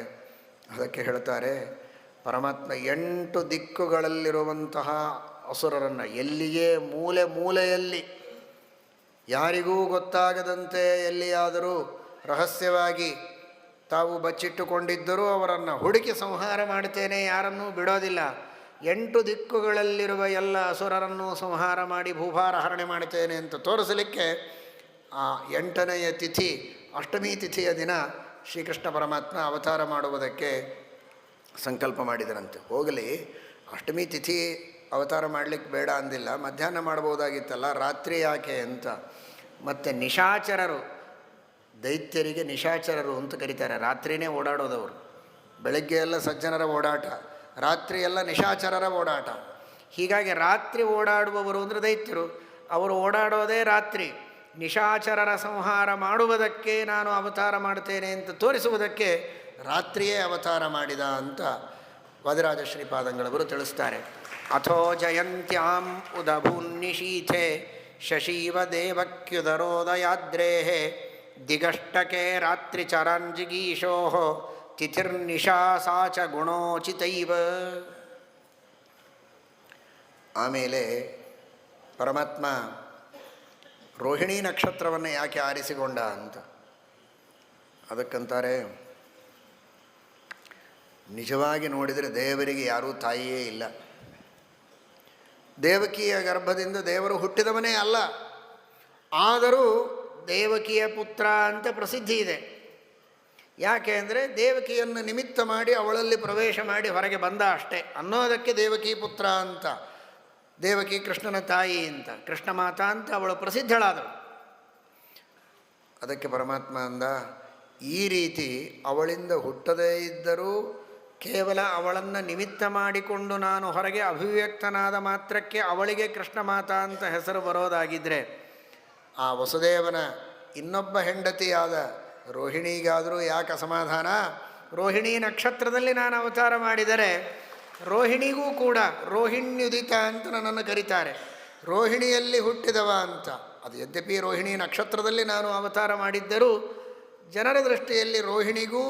ಅದಕ್ಕೆ ಹೇಳ್ತಾರೆ, ಪರಮಾತ್ಮ 8 ದಿಕ್ಕುಗಳಲ್ಲಿರುವಂತಹ ಅಸುರರನ್ನು ಎಲ್ಲಿಯೇ ಮೂಲೆ ಮೂಲೆಯಲ್ಲಿ ಯಾರಿಗೂ ಗೊತ್ತಾಗದಂತೆ ಎಲ್ಲಿಯಾದರೂ ರಹಸ್ಯವಾಗಿ ತಾವು ಬಚ್ಚಿಟ್ಟುಕೊಂಡಿದ್ದರೂ ಅವರನ್ನು ಹುಡುಕಿ ಸಂಹಾರ ಮಾಡ್ತೇನೆ, ಯಾರನ್ನೂ ಬಿಡೋದಿಲ್ಲ. 8 ದಿಕ್ಕುಗಳಲ್ಲಿರುವ ಎಲ್ಲ ಅಸುರರನ್ನು ಸಂಹಾರ ಮಾಡಿ ಭೂಭಾರ ಹರಣೆ ಮಾಡ್ತೇನೆ ಅಂತ ತೋರಿಸಲಿಕ್ಕೆ ಆ 8ನೆಯ ತಿಥಿ ಅಷ್ಟಮಿ ತಿಥಿಯ ದಿನ ಶ್ರೀಕೃಷ್ಣ ಪರಮಾತ್ಮ ಅವತಾರ ಮಾಡುವುದಕ್ಕೆ ಸಂಕಲ್ಪ ಮಾಡಿದರಂತೆ. ಹೋಗಲಿ, ಅಷ್ಟಮಿ ತಿಥಿ ಅವತಾರ ಮಾಡಲಿಕ್ಕೆ ಬೇಡ ಅಂದಿಲ್ಲ, ಮಧ್ಯಾಹ್ನ ಮಾಡ್ಬೋದಾಗಿತ್ತಲ್ಲ, ರಾತ್ರಿ ಯಾಕೆ ಅಂತ. ಮತ್ತು ನಿಶಾಚರರು, ದೈತ್ಯರಿಗೆ ನಿಶಾಚರರು ಅಂತ ಕರೀತಾರೆ, ರಾತ್ರಿಯೇ ಓಡಾಡೋದವರು. ಬೆಳಗ್ಗೆ ಎಲ್ಲ ಸಜ್ಜನರ ಓಡಾಟ, ರಾತ್ರಿ ಎಲ್ಲ ನಿಶಾಚರರ ಓಡಾಟ. ಹೀಗಾಗಿ ರಾತ್ರಿ ಓಡಾಡುವವರು ಅಂದರೆ ದೈತ್ಯರು, ಅವರು ಓಡಾಡೋದೇ ರಾತ್ರಿ. ನಿಶಾಚರರ ಸಂಹಾರ ಮಾಡುವುದಕ್ಕೆ ನಾನು ಅವತಾರ ಮಾಡ್ತೇನೆ ಅಂತ ತೋರಿಸುವುದಕ್ಕೆ ರಾತ್ರಿಯೇ ಅವತಾರ ಮಾಡಿದ ಅಂತ ವಾದಿರಾಜ ಶ್ರೀಪಾದಂಗಳವರು ತಿಳಿಸ್ತಾರೆ. ಅಥೋ ಜಯಂತ್ಯಾಂ ಉದಭೂನ್ನಿಶೀಥೆ ಶಶೀವ ದೇವಕ್ಯುದರೋದಯಾದ್ರೇ ದಿಗಷ್ಟಕೆ ರಾತ್ರಿಚರಾಂಜಿಗೀಶೋ ತಿಥಿರ್ನಿಶಾ ಸಾ ಚ ಗುಣೋಚಿತೈವ. ಆಮೇಲೆ ಪರಮಾತ್ಮ ರೋಹಿಣಿ ನಕ್ಷತ್ರವನ್ನು ಯಾಕೆ ಆರಿಸಿಕೊಂಡ ಅಂತ ಅದಕ್ಕಂತಾರೆ, ನಿಜವಾಗಿ ನೋಡಿದರೆ ದೇವರಿಗೆ ಯಾರೂ ತಾಯಿಯೇ ಇಲ್ಲ. ದೇವಕಿಯ ಗರ್ಭದಿಂದ ದೇವರು ಹುಟ್ಟಿದವನೇ ಅಲ್ಲ, ಆದರೂ ದೇವಕಿಯ ಪುತ್ರ ಅಂತ ಪ್ರಸಿದ್ಧಿ ಇದೆ. ಯಾಕೆ ಅಂದರೆ ದೇವಕಿಯನ್ನು ನಿಮಿತ್ತ ಮಾಡಿ ಅವಳಲ್ಲಿ ಪ್ರವೇಶ ಮಾಡಿ ಹೊರಗೆ ಬಂದ ಅಷ್ಟೇ ಅನ್ನೋದಕ್ಕೆ ದೇವಕಿ ಪುತ್ರ ಅಂತ, ದೇವಕಿ ಕೃಷ್ಣನ ತಾಯಿ ಅಂತ, ಕೃಷ್ಣ ಮಾತಾ ಅಂತ ಅವಳು ಪ್ರಸಿದ್ಧಳಾದಳು. ಅದಕ್ಕೆ ಪರಮಾತ್ಮ ಅಂದ, ಈ ರೀತಿ ಅವಳಿಂದ ಹುಟ್ಟದೇ ಇದ್ದರೂ ಕೇವಲ ಅವಳನ್ನು ನಿಮಿತ್ತ ಮಾಡಿಕೊಂಡು ನಾನು ಹೊರಗೆ ಅಭಿವ್ಯಕ್ತನಾದ ಮಾತ್ರಕ್ಕೆ ಅವಳಿಗೆ ಕೃಷ್ಣ ಮಾತಾ ಅಂತ ಹೆಸರು ಬರೋದಾಗಿದ್ದರೆ, ಆ ವಸುದೇವನ ಇನ್ನೊಬ್ಬ ಹೆಂಡತಿಯಾದ ರೋಹಿಣಿಗಾದರೂ ಯಾಕೆ ಅಸಮಾಧಾನ? ರೋಹಿಣಿ ನಕ್ಷತ್ರದಲ್ಲಿ ನಾನು ಅವತಾರ ಮಾಡಿದರೆ ರೋಹಿಣಿಗೂ ಕೂಡ ರೋಹಿಣ್ಯುದಿತ ಅಂತ ನನ್ನನ್ನು ಕರೀತಾರೆ, ರೋಹಿಣಿಯಲ್ಲಿ ಹುಟ್ಟಿದವ ಅಂತ. ಅದು ಯದ್ಯಪಿ ರೋಹಿಣಿ ನಕ್ಷತ್ರದಲ್ಲಿ ನಾನು ಅವತಾರ ಮಾಡಿದ್ದರೂ ಜನರ ದೃಷ್ಟಿಯಲ್ಲಿ ರೋಹಿಣಿಗೂ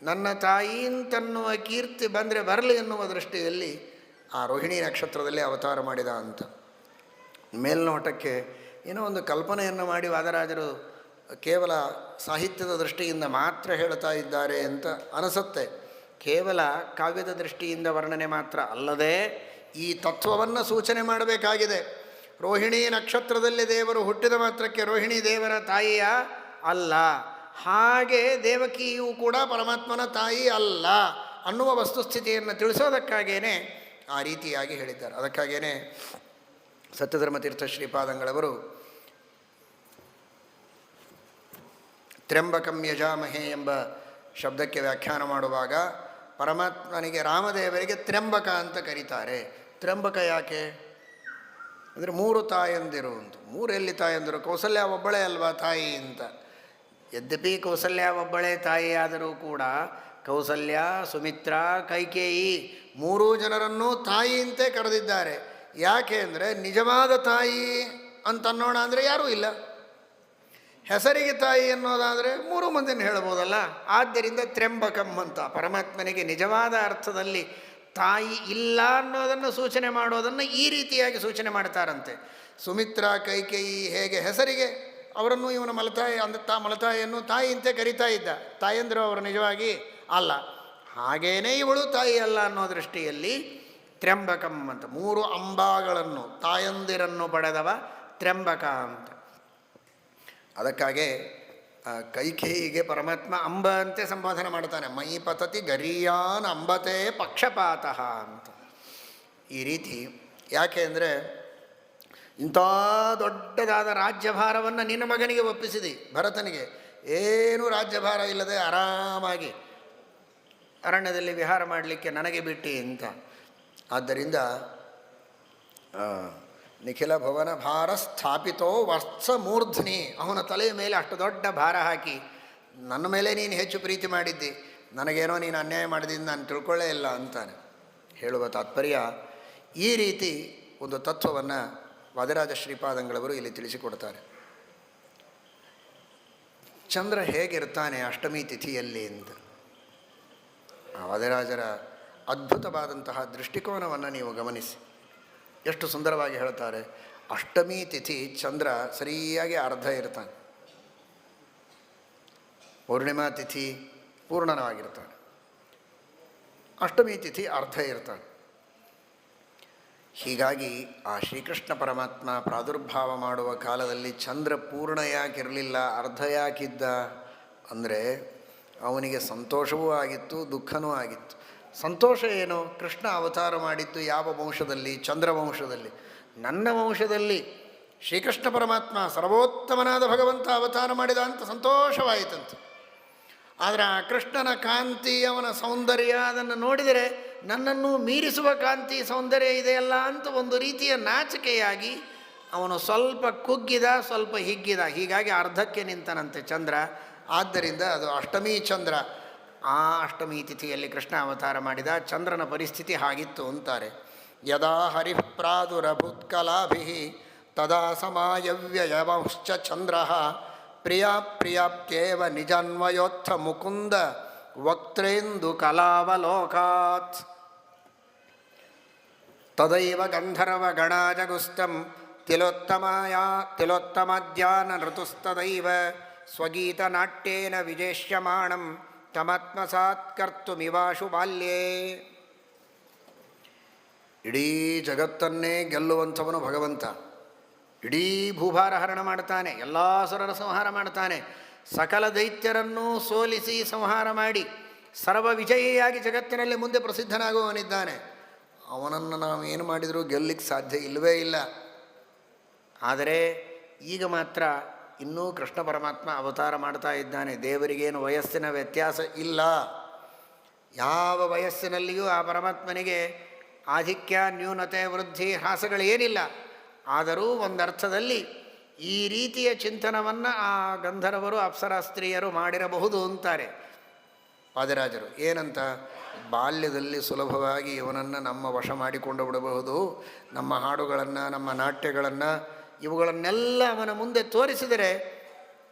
ನನ್ನ ತಾಯಿ ಅಂತನ್ನುವ ಕೀರ್ತಿ ಬಂದರೆ ಬರಲಿ ಎನ್ನುವ ದೃಷ್ಟಿಯಲ್ಲಿ ಆ ರೋಹಿಣಿ ನಕ್ಷತ್ರದಲ್ಲಿ ಅವತಾರ ಮಾಡಿದ ಅಂತ. ಮೇಲ್ನೋಟಕ್ಕೆ ಏನೋ ಒಂದು ಕಲ್ಪನೆಯನ್ನು ಮಾಡಿ ವಾದರಾಜರು ಕೇವಲ ಸಾಹಿತ್ಯದ ದೃಷ್ಟಿಯಿಂದ ಮಾತ್ರ ಹೇಳ್ತಾ ಇದ್ದಾರೆ ಅಂತ ಅನಿಸುತ್ತೆ. ಕೇವಲ ಕಾವ್ಯದ ದೃಷ್ಟಿಯಿಂದ ವರ್ಣನೆ ಮಾತ್ರ ಅಲ್ಲದೆ ಈ ತತ್ವವನ್ನು ಸೂಚನೆ ಮಾಡಬೇಕಾಗಿದೆ. ರೋಹಿಣಿ ನಕ್ಷತ್ರದಲ್ಲಿ ದೇವರು ಹುಟ್ಟಿದ ಮಾತ್ರಕ್ಕೆ ರೋಹಿಣಿ ದೇವರ ತಾಯಿಯ ಅಲ್ಲ, ಹಾಗೆ ದೇವಕಿಯೂ ಕೂಡ ಪರಮಾತ್ಮನ ತಾಯಿ ಅಲ್ಲ ಅನ್ನುವ ವಸ್ತುಸ್ಥಿತಿಯನ್ನು ತಿಳಿಸೋದಕ್ಕಾಗೇ ಆ ರೀತಿಯಾಗಿ ಹೇಳಿದ್ದಾರೆ. ಅದಕ್ಕಾಗೇ ಸತ್ಯಧರ್ಮತೀರ್ಥ ಶ್ರೀಪಾದಂಗಳವರು ತ್ರ್ಯಂಬಕಂ ಯಜಾಮಹೇ ಎಂಬ ಶಬ್ದಕ್ಕೆ ವ್ಯಾಖ್ಯಾನ ಮಾಡುವಾಗ ಪರಮಾತ್ಮನಿಗೆ ರಾಮದೇವರಿಗೆ ತ್ರ್ಯಂಬಕ ಅಂತ ಕರೀತಾರೆ. ತ್ರ್ಯಂಬಕ ಯಾಕೆ ಅಂದರೆ 3 ತಾಯಂದಿರು ಅಂತ. 3 ಎಲ್ಲಿ ತಾಯಂದಿರು? ಕೌಸಲ್ಯ ಒಬ್ಬಳೇ ಅಲ್ವಾ ತಾಯಿ ಅಂತ. ಯದ್ಯಪಿ ಕೌಸಲ್ಯ ಒಬ್ಬಳೇ ತಾಯಿಯಾದರೂ ಕೂಡ ಕೌಸಲ್ಯ, ಸುಮಿತ್ರ, ಕೈಕೇಯಿ 3 ಜನರನ್ನೂ ತಾಯಿ ಅಂತೇ ಕರೆದಿದ್ದಾರೆ. ಯಾಕೆ ಅಂದರೆ ನಿಜವಾದ ತಾಯಿ ಅಂತನ್ನೋಣ ಅಂದರೆ ಯಾರೂ ಇಲ್ಲ. ಹೆಸರಿಗೆ ತಾಯಿ ಅನ್ನೋದಾದರೆ 3 ಮಂದಿನ ಹೇಳ್ಬೋದಲ್ಲ. ಆದ್ದರಿಂದ ತ್ರ್ಯಂಬಕಂ ಅಂತ ಪರಮಾತ್ಮನಿಗೆ ನಿಜವಾದ ಅರ್ಥದಲ್ಲಿ ತಾಯಿ ಇಲ್ಲ ಅನ್ನೋದನ್ನು ಸೂಚನೆ ಮಾಡೋದನ್ನು ಈ ರೀತಿಯಾಗಿ ಸೂಚನೆ ಮಾಡ್ತಾರಂತೆ. ಸುಮಿತ್ರ, ಕೈಕೇಯಿ ಹೇಗೆ ಹೆಸರಿಗೆ ಅವರನ್ನು ಇವನ ಮಲತಾಯಿ ಮಲತಾಯಿಯನ್ನು ತಾಯಿ ಅಂತ ಕರಿತಾ ಇದ್ದ, ತಾಯಂದರು ಅವರು ನಿಜವಾಗಿ ಅಲ್ಲ. ಹಾಗೇನೇ ಇವಳು ತಾಯಿ ಅಲ್ಲ ಅನ್ನೋ ದೃಷ್ಟಿಯಲ್ಲಿ ತ್ರ್ಯಂಬಕಂ ಅಂತ 3 ಅಂಬಾಗಳನ್ನು ತಾಯಂದಿರನ್ನು ಪಡೆದವ ತ್ರ್ಯಂಬಕ ಅಂತ. ಅದಕ್ಕಾಗೆ ಕೈಕೇಯಿಗೆ ಪರಮಾತ್ಮ ಅಂಬ ಅಂತೆ ಸಂಬೋಧನೆ ಮಾಡ್ತಾನೆ. ಮೈ ಪತತಿ ಗರೀಯಾನ್ ಅಂಬತೆ ಪಕ್ಷಪಾತಃ ಅಂತ. ಈ ರೀತಿ ಯಾಕೆ ಅಂದರೆ ಇಂಥ ದೊಡ್ಡದಾದ ರಾಜ್ಯಭಾರವನ್ನು ನಿನ್ನ ಮಗನಿಗೆ ಒಪ್ಪಿಸಿದಿ, ಭರತನಿಗೆ ಏನೂ ರಾಜ್ಯಭಾರ ಇಲ್ಲದೆ ಆರಾಮಾಗಿ ಅರಣ್ಯದಲ್ಲಿ ವಿಹಾರ ಮಾಡಲಿಕ್ಕೆ ನನಗೆ ಬಿಟ್ಟು ಅಂತ. ಆದ್ದರಿಂದ ನಿಖಿಲ ಭುವನ ಭಾರ ಸ್ಥಾಪಿತೋ ವತ್ಸ ಮೂರ್ಧ್ನಿ, ಅವನ ತಲೆಯ ಮೇಲೆ ಅಷ್ಟು ದೊಡ್ಡ ಭಾರ ಹಾಕಿ ನನ್ನ ಮೇಲೆ ನೀನು ಹೆಚ್ಚು ಪ್ರೀತಿ ಮಾಡಿದ್ದಿ, ನನಗೇನೋ ನೀನು ಅನ್ಯಾಯ ಮಾಡಿದ್ದೀನಿ ನಾನು ತಿಳ್ಕೊಳ್ಳೇ ಇಲ್ಲ ಅಂತಾನೆ. ಹೇಳುವ ತಾತ್ಪರ್ಯ ಈ ರೀತಿ ಒಂದು ತತ್ವವನ್ನು ವಾದಿರಾಜ ಶ್ರೀಪಾದಂಗಳವರು ಇಲ್ಲಿ ತಿಳಿಸಿಕೊಡ್ತಾರೆ. ಚಂದ್ರ ಹೇಗಿರ್ತಾನೆ ಅಷ್ಟಮಿ ತಿಥಿಯಲ್ಲಿ ಅಂತ ವಾದಿರಾಜರ ಅದ್ಭುತವಾದಂತಹ ದೃಷ್ಟಿಕೋನವನ್ನು ನೀವು ಗಮನಿಸಿ. ಎಷ್ಟು ಸುಂದರವಾಗಿ ಹೇಳ್ತಾರೆ. ಅಷ್ಟಮಿ ತಿಥಿ ಚಂದ್ರ ಸರಿಯಾಗಿ ಅರ್ಧ ಇರ್ತಾನೆ, ಪೂರ್ಣಿಮಾ ತಿಥಿ ಪೂರ್ಣವಾಗಿರ್ತಾನೆ, ಅಷ್ಟಮಿ ತಿಥಿ ಅರ್ಧ ಇರ್ತಾನೆ. ಹೀಗಾಗಿ ಆ ಶ್ರೀಕೃಷ್ಣ ಪರಮಾತ್ಮ ಪ್ರಾದುರ್ಭಾವ ಮಾಡುವ ಕಾಲದಲ್ಲಿ ಚಂದ್ರ ಪೂರ್ಣ ಯಾಕಿರಲಿಲ್ಲ, ಅರ್ಧ ಯಾಕಿದ್ದ ಅಂದರೆ ಅವನಿಗೆ ಸಂತೋಷವೂ ಆಗಿತ್ತು, ದುಃಖನೂ ಆಗಿತ್ತು. ಸಂತೋಷ ಏನು? ಕೃಷ್ಣ ಅವತಾರ ಮಾಡಿದ್ದು ಯಾವ ವಂಶದಲ್ಲಿ? ಚಂದ್ರವಂಶದಲ್ಲಿ. ನನ್ನ ವಂಶದಲ್ಲಿ ಶ್ರೀಕೃಷ್ಣ ಪರಮಾತ್ಮ ಸರ್ವೋತ್ತಮನಾದ ಭಗವಂತ ಅವತಾರ ಮಾಡಿದ ಅಂತ ಸಂತೋಷವಾಯಿತಂತೆ. ಆದರೆ ಆ ಕೃಷ್ಣನ ಕಾಂತಿ, ಅವನ ಸೌಂದರ್ಯ ಅದನ್ನು ನೋಡಿದರೆ ನನ್ನನ್ನು ಮೀರಿಸುವ ಕಾಂತಿ ಸೌಂದರ್ಯ ಇದೆಯಲ್ಲ ಅಂತ ಒಂದು ರೀತಿಯ ನಾಚಿಕೆಯಾಗಿ ಅವನು ಸ್ವಲ್ಪ ಕುಗ್ಗಿದ, ಸ್ವಲ್ಪ ಹಿಗ್ಗಿದ. ಹೀಗಾಗಿ ಅರ್ಧಕ್ಕೆ ನಿಂತನಂತೆ ಚಂದ್ರ. ಆದ್ದರಿಂದ ಅದು ಅಷ್ಟಮಿ ಚಂದ್ರ. ಆ ಅಷ್ಟಮಿ ತಿಥಿಯಲ್ಲಿ ಕೃಷ್ಣ ಅವತಾರ ಮಾಡಿದ. ಚಂದ್ರನ ಪರಿಸ್ಥಿತಿ ಹಾಗಿತ್ತು ಅಂತಾರೆ. ಯದಾ ಹರಿಪ್ರಾದುರಭುತ್ಕಲಾಭಿ ತದಾ ಸಮಾಯವ್ಯಯವಂಶ್ಚ ಚಂದ್ರ ಪ್ರಿಯಾಪ್ರಿಯಾಪ್ತ್ಯೇವ ನಿಜಾನ್ವಯೋತ್ಥ ಮುಕುಂದ ವಕ್ತ್ರೇಂದು ಕಲಾವಲೋಕಾತ್ ತದೈವ ಗಂಧರ್ವ ಗಣಾಜಗುಸ್ತಂ ತಿಲೋತ್ತಮಾದ್ಯಾನ ಋತುಸ್ತದೈವ ಸ್ವಗೀತನಾಟ್ಯೇನ ವಿಜೇಷ್ಯಮಾಣಂ ತಮಾತ್ಮಸಾತ್ ಕರ್ತುಮಿವಾಶು ಬಾಲ್ಯೇ. ಇಡೀ ಜಗತ್ತನ್ನೇ ಗೆಲ್ಲುವಂಥವನು ಭಗವಂತ. ಇಡೀ ಭೂಭಾರ ಹರಣ ಮಾಡ್ತಾನೆ, ಎಲ್ಲ ಸುರರ ಸಂಹಾರ ಮಾಡ್ತಾನೆ, ಸಕಲ ದೈತ್ಯರನ್ನೂ ಸೋಲಿಸಿ ಸಂಹಾರ ಮಾಡಿ ಸರ್ವ ವಿಜಯಿಯಾಗಿ ಜಗತ್ತಿನಲ್ಲಿ ಮುಂದೆ ಪ್ರಸಿದ್ಧನಾಗುವವನಿದ್ದಾನೆ. ಅವನನ್ನು ನಾವು ಏನು ಮಾಡಿದರೂ ಗೆಲ್ಲಲಿಕ್ಕೆ ಸಾಧ್ಯ ಇಲ್ಲವೇ ಇಲ್ಲ. ಆದರೆ ಈಗ ಮಾತ್ರ ಇನ್ನೂ ಕೃಷ್ಣ ಪರಮಾತ್ಮ ಅವತಾರ ಮಾಡ್ತಾ ಇದ್ದಾನೆ. ದೇವರಿಗೇನು ವಯಸ್ಸಿನ ವ್ಯತ್ಯಾಸ ಇಲ್ಲ. ಯಾವ ವಯಸ್ಸಿನಲ್ಲಿಯೂ ಆ ಪರಮಾತ್ಮನಿಗೆ ಆಧಿಕ್ಯ, ನ್ಯೂನತೆ, ವೃದ್ಧಿ, ಹ್ರಾಸಗಳೇನಿಲ್ಲ. ಆದರೂ ಒಂದರ್ಥದಲ್ಲಿ ಈ ರೀತಿಯ ಚಿಂತನವನ್ನು ಆ ಗಂಧರ್ವರು, ಅಪ್ಸರಾ ಸ್ತ್ರೀಯರು ಮಾಡಿರಬಹುದು ಅಂತಾರೆ ವಾದಿರಾಜರು. ಏನಂತ? ಬಾಲ್ಯದಲ್ಲಿ ಸುಲಭವಾಗಿ ಇವನನ್ನು ನಮ್ಮ ವಶ ಮಾಡಿಕೊಂಡು ಬಿಡಬಹುದು. ನಮ್ಮ ಹಾಡುಗಳನ್ನು, ನಮ್ಮ ನಾಟ್ಯಗಳನ್ನು, ಇವುಗಳನ್ನೆಲ್ಲ ಅವನ ಮುಂದೆ ತೋರಿಸಿದರೆ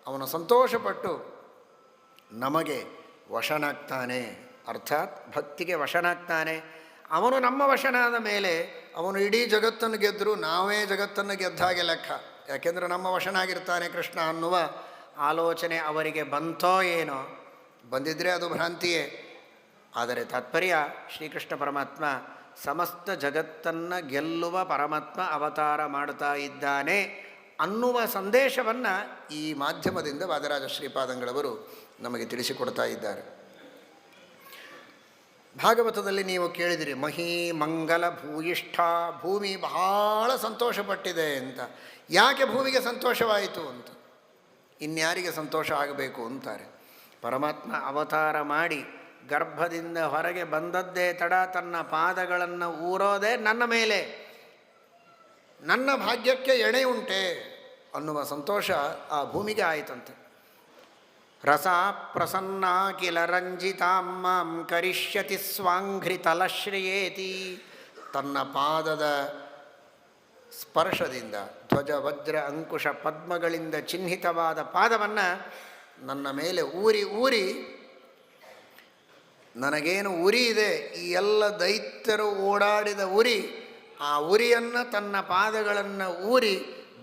ಅವನು ಸಂತೋಷಪಟ್ಟು ನಮಗೆ ವಶನಾಗ್ತಾನೆ, ಅರ್ಥಾತ್ ಭಕ್ತಿಗೆ ವಶನಾಗ್ತಾನೆ. ಅವನು ನಮ್ಮ ವಶನಾದ ಮೇಲೆ ಅವನು ಇಡೀ ಜಗತ್ತನ್ನು ಗೆದ್ದರೂ ನಾವೇ ಜಗತ್ತನ್ನು ಗೆದ್ದ ಹಾಗೆ ಲೆಕ್ಕ. ಯಾಕೆಂದರೆ ನಮ್ಮ ವಶನಾಗಿರ್ತಾನೆ ಕೃಷ್ಣ ಅನ್ನುವ ಆಲೋಚನೆ ಅವರಿಗೆ ಬಂತೋ ಏನೋ. ಬಂದಿದ್ದರೆ ಅದು ಭ್ರಾಂತಿಯೇ. ಆದರೆ ತಾತ್ಪರ್ಯ ಶ್ರೀಕೃಷ್ಣ ಪರಮಾತ್ಮ ಸಮಸ್ತ ಜಗತ್ತನ್ನು ಗೆಲ್ಲುವ ಪರಮಾತ್ಮ ಅವತಾರ ಮಾಡ್ತಾ ಇದ್ದಾನೆ ಅನ್ನುವ ಸಂದೇಶವನ್ನು ಈ ಮಾಧ್ಯಮದಿಂದ ವಾದಿರಾಜ ಶ್ರೀಪಾದಂಗಳವರು ನಮಗೆ ತಿಳಿಸಿಕೊಡ್ತಾ ಇದ್ದಾರೆ. ಭಾಗವತದಲ್ಲಿ ನೀವು ಕೇಳಿದಿರಿ, ಮಹೀ ಮಂಗಲ ಭೂಯಿಷ್ಠ, ಭೂಮಿ ಬಹಳ ಸಂತೋಷಪಟ್ಟಿದೆ ಅಂತ. ಯಾಕೆ ಭೂಮಿಗೆ ಸಂತೋಷವಾಯಿತು ಅಂತ? ಇನ್ಯಾರಿಗೆ ಸಂತೋಷ ಆಗಬೇಕು ಅಂತಾರೆ. ಪರಮಾತ್ಮ ಅವತಾರ ಮಾಡಿ ಗರ್ಭದಿಂದ ಹೊರಗೆ ಬಂದದ್ದೇ ತಡ, ತನ್ನ ಪಾದಗಳನ್ನು ಊರೋದೇ ನನ್ನ ಮೇಲೆ, ನನ್ನ ಭಾಗ್ಯಕ್ಕೆ ಎಣೆ ಉಂಟೆ ಅನ್ನುವ ಸಂತೋಷ ಆ ಭೂಮಿಗೆ ಆಯಿತಂತೆ. ರಸ ಪ್ರಸನ್ನ ಕಿಲ ರಂಜಿತಾಂ ಮಾಂ ಕರಿಷ್ಯತಿ ಸ್ವಾಂಘ್ರಿತಲಶ್ರಿಯೇತಿ. ತನ್ನ ಪಾದದ ಸ್ಪರ್ಶದಿಂದ ಧ್ವಜ ವಜ್ರ ಅಂಕುಶ ಪದ್ಮಗಳಿಂದ ಚಿಹ್ನಿತವಾದ ಪಾದವನ್ನು ನನ್ನ ಮೇಲೆ ಊರಿ ಊರಿ, ನನಗೇನು ಉರಿ ಇದೆ, ಈ ಎಲ್ಲ ದೈತ್ಯರು ಓಡಾಡಿದ ಉರಿ, ಆ ಉರಿಯನ್ನು ತನ್ನ ಪಾದಗಳನ್ನು ಊರಿ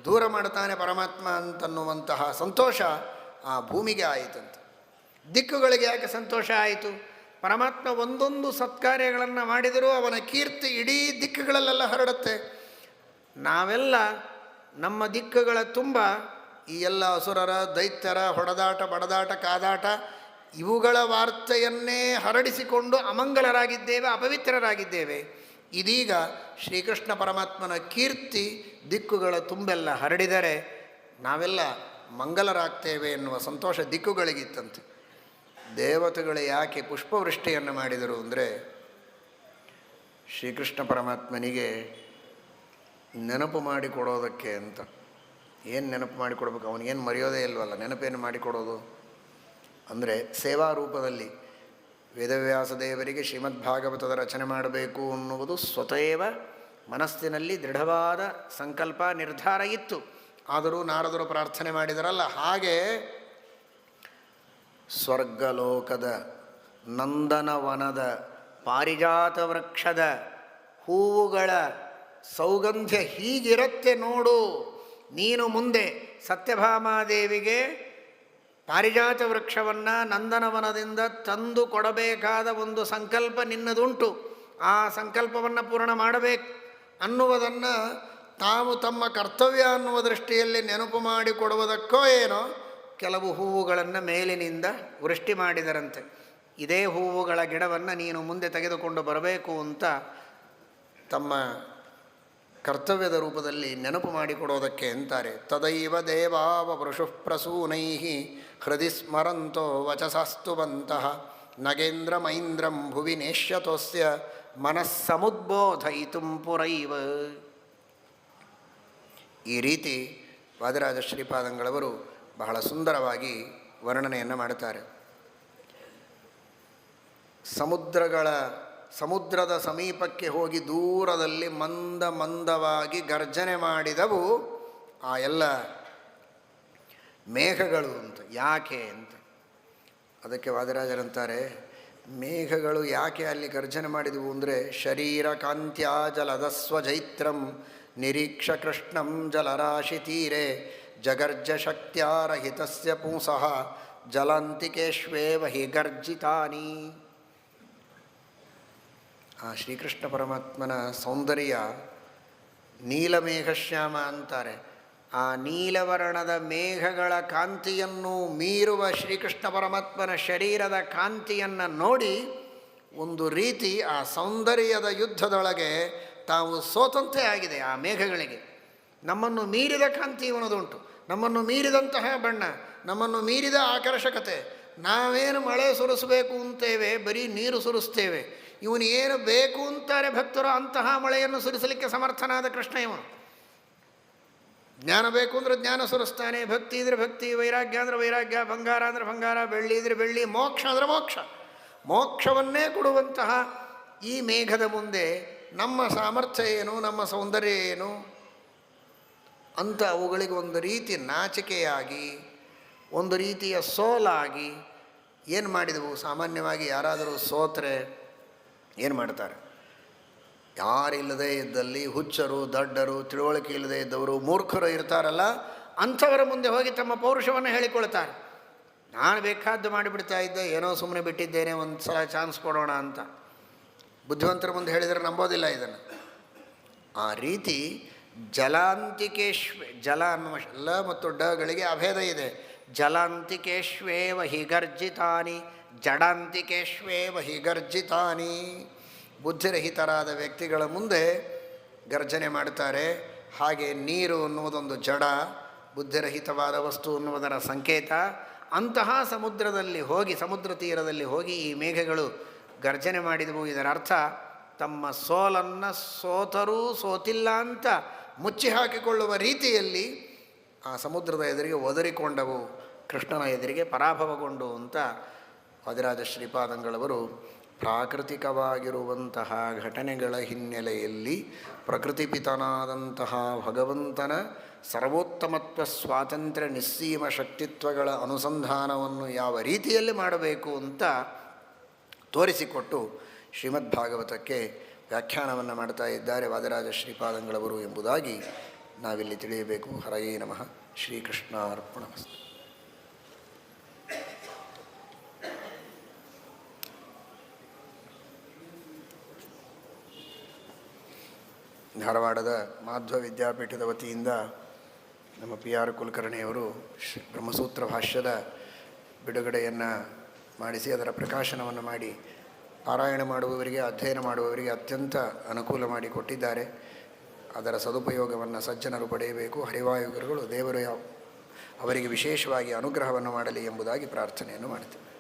ದೂರ ಮಾಡ್ತಾನೆ ಪರಮಾತ್ಮ ಅಂತನ್ನುವಂತಹ ಸಂತೋಷ ಆ ಭೂಮಿಗೆ ಆಯಿತಂತೆ. ದಿಕ್ಕುಗಳಿಗೆ ಯಾಕೆ ಸಂತೋಷ ಆಯಿತು? ಪರಮಾತ್ಮ ಒಂದೊಂದು ಸತ್ಕಾರ್ಯಗಳನ್ನು ಮಾಡಿದರೂ ಅವನ ಕೀರ್ತಿ ಇಡೀ ದಿಕ್ಕುಗಳಲ್ಲೆಲ್ಲ ಹರಡುತ್ತೆ. ನಾವೆಲ್ಲ ನಮ್ಮ ದಿಕ್ಕುಗಳ ತುಂಬ ಈ ಎಲ್ಲ ಅಸುರರ ದೈತ್ಯರ ಹೊಡೆದಾಟ ಬಡದಾಟ ಕಾದಾಟ ಇವುಗಳ ವಾರ್ತೆಯನ್ನೇ ಹರಡಿಸಿಕೊಂಡು ಅಮಂಗಲರಾಗಿದ್ದೇವೆ, ಅಪವಿತ್ರರಾಗಿದ್ದೇವೆ. ಇದೀಗ ಶ್ರೀಕೃಷ್ಣ ಪರಮಾತ್ಮನ ಕೀರ್ತಿ ದಿಕ್ಕುಗಳ ತುಂಬೆಲ್ಲ ಹರಡಿದರೆ ನಾವೆಲ್ಲ ಮಂಗಲರಾಗ್ತೇವೆ ಎನ್ನುವ ಸಂತೋಷ ದಿಕ್ಕುಗಳಿಗಿತ್ತಂತೆ. ದೇವತೆಗಳು ಯಾಕೆ ಪುಷ್ಪವೃಷ್ಟಿಯನ್ನು ಮಾಡಿದರು ಅಂದರೆ ಶ್ರೀಕೃಷ್ಣ ಪರಮಾತ್ಮನಿಗೆ ನೆನಪು ಮಾಡಿಕೊಡೋದಕ್ಕೆ ಅಂತ. ಏನು ನೆನಪು ಮಾಡಿಕೊಡ್ಬೇಕು? ಅವನಿಗೇನು ಮರೆಯೋದೇ ಇಲ್ವಲ್ಲ, ನೆನಪೇನು ಮಾಡಿಕೊಡೋದು ಅಂದರೆ ಸೇವಾ ರೂಪದಲ್ಲಿ ವೇದವ್ಯಾಸ ದೇವರಿಗೆ ಶ್ರೀಮದ್ ಭಾಗವತದ ರಚನೆ ಮಾಡಬೇಕು ಅನ್ನುವುದು ಸ್ವತಃ ಮನಸ್ಸಿನಲ್ಲಿ ದೃಢವಾದ ಸಂಕಲ್ಪ ನಿರ್ಧಾರ ಇತ್ತು. ಆದರೂ ನಾರದರು ಪ್ರಾರ್ಥನೆ ಮಾಡಿದರಲ್ಲ, ಹಾಗೆ ಸ್ವರ್ಗಲೋಕದ ನಂದನವನದ ಪಾರಿಜಾತ ವೃಕ್ಷದ ಹೂವುಗಳ ಸೌಗಂಧ್ಯ ಹೀಗಿರುತ್ತೆ ನೋಡು. ನೀನು ಮುಂದೆ ಸತ್ಯಭಾಮಾದೇವಿಗೆ ಪಾರಿಜಾತ ವೃಕ್ಷವನ್ನು ನಂದನವನದಿಂದ ತಂದು ಕೊಡಬೇಕಾದ ಒಂದು ಸಂಕಲ್ಪ ನಿನ್ನದುಂಟು. ಆ ಸಂಕಲ್ಪವನ್ನು ಪೂರ್ಣ ಮಾಡಬೇಕು ಅನ್ನುವುದನ್ನು ತಾವು ತಮ್ಮ ಕರ್ತವ್ಯ ಅನ್ನುವ ದೃಷ್ಟಿಯಲ್ಲಿ ನೆನಪು ಮಾಡಿಕೊಡುವುದಕ್ಕೋ ಏನೋ ಕೆಲವು ಹೂವುಗಳನ್ನು ಮೇಲಿನಿಂದ ವೃಷ್ಟಿ ಮಾಡಿದರಂತೆ. ಇದೇ ಹೂವುಗಳ ಗಿಡವನ್ನು ನೀನು ಮುಂದೆ ತೆಗೆದುಕೊಂಡು ಬರಬೇಕು ಅಂತ ತಮ್ಮ ಕರ್ತವ್ಯದ ರೂಪದಲ್ಲಿ ನೆನಪು ಮಾಡಿಕೊಡೋದಕ್ಕೆ ಅಂತಾರೆ. ತದೈವ ದೇವಾವ ವೃಷು ಪ್ರಸೂನೈ ಹೃದಯ ಸ್ಮರಂತೋ ವಚಸಾಸ್ತುವಂತಹ ನಗೇಂದ್ರ ಮೈಂದ್ರಂ ಭುವಿ ನೇಷ್ಯತೋಸ್ಯ ಮನಸ್ಸಮುದ್ಬೋಧಯಿತುಂ ಪುರೈವ. ಈ ರೀತಿ ವಾದಿರಾಜ ಶ್ರೀಪಾದಂಗಳವರು ಬಹಳ ಸುಂದರವಾಗಿ ವರ್ಣನೆಯನ್ನು ಮಾಡುತ್ತಾರೆ. ಸಮುದ್ರದ ಸಮೀಪಕ್ಕೆ ಹೋಗಿ ದೂರದಲ್ಲಿ ಮಂದವಾಗಿ ಗರ್ಜನೆ ಮಾಡಿದವು ಆ ಎಲ್ಲ ಮೇಘಗಳು ಅಂತ. ಯಾಕೆ ಅಂತ ಅದಕ್ಕೆ ವಾದಿರಾಜರಂತಾರೆ, ಮೇಘಗಳು ಯಾಕೆ ಅಲ್ಲಿ ಗರ್ಜನೆ ಮಾಡಿದವು ಅಂದರೆ ಶರೀರ ಕಾಂತ್ಯಾ ಜಲದಸ್ವಜೈತ್ರಂ ನಿರೀಕ್ಷ ಕೃಷ್ಣಂ ಜಲರಾಶಿ ತೀರೆ ಜಗರ್ಜ ಶಕ್ತ್ಯಾರಹಿತಸ್ಯ ಪುಂಸಃ ಜಲಾಂತಿಕೇಶ್ವೇವ ಹಿ ಗರ್ಜಿತಾನಿ. ಆ ಶ್ರೀಕೃಷ್ಣ ಪರಮಾತ್ಮನ ಸೌಂದರ್ಯ ನೀಲಮೇಘಶ್ಯಾಮ ಅಂತಾರೆ. ಆ ನೀಲವರ್ಣದ ಮೇಘಗಳ ಕಾಂತಿಯನ್ನು ಮೀರುವ ಶ್ರೀಕೃಷ್ಣ ಪರಮಾತ್ಮನ ಶರೀರದ ಕಾಂತಿಯನ್ನು ನೋಡಿ ಒಂದು ರೀತಿ ಆ ಸೌಂದರ್ಯದ ಯುದ್ಧದೊಳಗೆ ತಾವು ಸೋತಂತೆ ಆಗಿದೆ ಆ ಮೇಘಗಳಿಗೆ. ನಮ್ಮನ್ನು ಮೀರಿದ ಕಾಂತಿ ಇವನದುಂಟು, ನಮ್ಮನ್ನು ಮೀರಿದಂತಹ ಬಣ್ಣ, ನಮ್ಮನ್ನು ಮೀರಿದ ಆಕರ್ಷಕತೆ. ನಾವೇನು ಮಳೆ ಸುರಿಸಬೇಕು ಅಂತೇವೆ, ಬರೀ ನೀರು ಸುರಿಸ್ತೇವೆ. ಇವನು ಏನು ಬೇಕು ಅಂತಾರೆ ಭಕ್ತರು, ಅಂತಹ ಮಳೆಯನ್ನು ಸುರಿಸಲಿಕ್ಕೆ ಸಮರ್ಥನಾದ ಕೃಷ್ಣ ಇವನು. ಜ್ಞಾನ ಬೇಕು ಅಂದರೆ ಜ್ಞಾನ ಸುರಿಸ್ತಾನೆ, ಭಕ್ತಿ ಇದ್ರೆ ಭಕ್ತಿ, ವೈರಾಗ್ಯ ಅಂದರೆ ವೈರಾಗ್ಯ, ಬಂಗಾರ ಅಂದರೆ ಬಂಗಾರ, ಬೆಳ್ಳಿ ಇದ್ರೆ ಬೆಳ್ಳಿ, ಮೋಕ್ಷ ಅಂದರೆ ಮೋಕ್ಷ, ಮೋಕ್ಷವನ್ನೇ ಕೊಡುವಂತಹ ಈ ಮೇಘದ ಮುಂದೆ ನಮ್ಮ ಸಾಮರ್ಥ್ಯ ಏನು, ನಮ್ಮ ಸೌಂದರ್ಯ ಏನು ಅಂತ ಅವುಗಳಿಗೆ ಒಂದು ರೀತಿ ನಾಚಿಕೆಯಾಗಿ, ಒಂದು ರೀತಿಯ ಸೋಲಾಗಿ ಏನು ಮಾಡಿದವು. ಸಾಮಾನ್ಯವಾಗಿ ಯಾರಾದರೂ ಸೋತ್ರೆ ಏನು ಮಾಡ್ತಾರೆ? ಯಾರಿಲ್ಲದೆ ಇದ್ದಲ್ಲಿ ಹುಚ್ಚರು, ದಡ್ಡರು, ತಿಳುವಳಿಕೆ ಇಲ್ಲದೆ ಇದ್ದವರು, ಮೂರ್ಖರು ಇರ್ತಾರಲ್ಲ, ಅಂಥವರ ಮುಂದೆ ಹೋಗಿ ತಮ್ಮ ಪೌರುಷವನ್ನು ಹೇಳಿಕೊಳ್ತಾರೆ. ನಾನು ಬೇಕಾದ್ದು ಮಾಡಿಬಿಡ್ತಾ ಇದ್ದೆ, ಏನೋ ಸುಮ್ಮನೆ ಬಿಟ್ಟಿದ್ದೇನೆ, ಒಂದು ಸಲ ಚಾನ್ಸ್ ಕೊಡೋಣ ಅಂತ. ಬುದ್ಧಿವಂತರ ಮುಂದೆ ಹೇಳಿದರೆ ನಂಬೋದಿಲ್ಲ ಇದನ್ನು. ಆ ರೀತಿ ಜಲ ಅನ್ನುವ ಲ ಮತ್ತು ಡಗಳಿಗೆ ಅಭೇದ ಇದೆ. ಜಲಾಂತಿಕೇಶ್ವೇವ ಹಿಗರ್ಜಿತಾನಿ ಜಡಾಂತಿಕೇಶ್ವೇವ ಹಿಗರ್ಜಿತಾನಿ. ಬುದ್ಧಿರಹಿತರಾದ ವ್ಯಕ್ತಿಗಳ ಮುಂದೆ ಗರ್ಜನೆ ಮಾಡ್ತಾರೆ. ಹಾಗೆ ನೀರು ಅನ್ನುವುದೊಂದು ಜಡ, ಬುದ್ಧಿರಹಿತವಾದ ವಸ್ತು ಅನ್ನುವುದರ ಸಂಕೇತ. ಅಂತಹ ಸಮುದ್ರದಲ್ಲಿ ಹೋಗಿ, ಸಮುದ್ರ ತೀರದಲ್ಲಿ ಹೋಗಿ ಈ ಮೇಘಗಳು ಗರ್ಜನೆ ಮಾಡಿದವು. ಇದರ ಅರ್ಥ ತಮ್ಮ ಸೋಲನ್ನು ಸೋತರೂ ಸೋತಿಲ್ಲ ಅಂತ ಮುಚ್ಚಿ ಹಾಕಿಕೊಳ್ಳುವ ರೀತಿಯಲ್ಲಿ ಆ ಸಮುದ್ರದ ಎದುರಿಗೆ ಒದರಿಕೊಂಡವು, ಕೃಷ್ಣನ ಎದುರಿಗೆ ಪರಾಭವಗೊಂಡು ಅಂತ ವಾದಿರಾಜ ಶ್ರೀಪಾದಂಗಳವರು ಪ್ರಾಕೃತಿಕವಾಗಿರುವಂತಹ ಘಟನೆಗಳ ಹಿನ್ನೆಲೆಯಲ್ಲಿ ಪ್ರಕೃತಿಪಿತನಾದಂತಹ ಭಗವಂತನ ಸರ್ವೋತ್ತಮತ್ವ, ಸ್ವಾತಂತ್ರ್ಯ, ನಿಸ್ಸೀಮ ಶಕ್ತಿತ್ವಗಳ ಅನುಸಂಧಾನವನ್ನು ಯಾವ ರೀತಿಯಲ್ಲಿ ಮಾಡಬೇಕು ಅಂತ ತೋರಿಸಿಕೊಟ್ಟು ಶ್ರೀಮದ್ಭಾಗವತಕ್ಕೆ ವ್ಯಾಖ್ಯಾನವನ್ನು ಮಾಡ್ತಾ ಇದ್ದಾರೆ ವಾದಿರಾಜ ಶ್ರೀಪಾದಂಗಳವರು ಎಂಬುದಾಗಿ ನಾವಿಲ್ಲಿ ತಿಳಿಯಬೇಕು. ಹರಯೇ ನಮಃ. ಶ್ರೀಕೃಷ್ಣಾರ್ಪಣಮಸ್ತು. ಧಾರವಾಡದ ಮಾಧ್ವ ವಿದ್ಯಾಪೀಠದ ವತಿಯಿಂದ ನಮ್ಮ ಪಿ ಆರ್ ಕುಲಕರ್ಣಿಯವರು ಬ್ರಹ್ಮಸೂತ್ರ ಭಾಷ್ಯದ ಬಿಡುಗಡೆಯನ್ನು ಮಾಡಿಸಿ ಅದರ ಪ್ರಕಾಶನವನ್ನು ಮಾಡಿ ಪಾರಾಯಣ ಮಾಡುವವರಿಗೆ, ಅಧ್ಯಯನ ಮಾಡುವವರಿಗೆ ಅತ್ಯಂತ ಅನುಕೂಲ ಮಾಡಿಕೊಟ್ಟಿದ್ದಾರೆ. ಅದರ ಸದುಪಯೋಗವನ್ನು ಸಜ್ಜನರು ಪಡೆಯಬೇಕು. ಹರಿವಾಯುಗುರುಗಳು ದೇವರು ಅವರಿಗೆ ವಿಶೇಷವಾಗಿ ಅನುಗ್ರಹವನ್ನು ಮಾಡಲಿ ಎಂಬುದಾಗಿ ಪ್ರಾರ್ಥನೆಯನ್ನು ಮಾಡ್ತೇವೆ.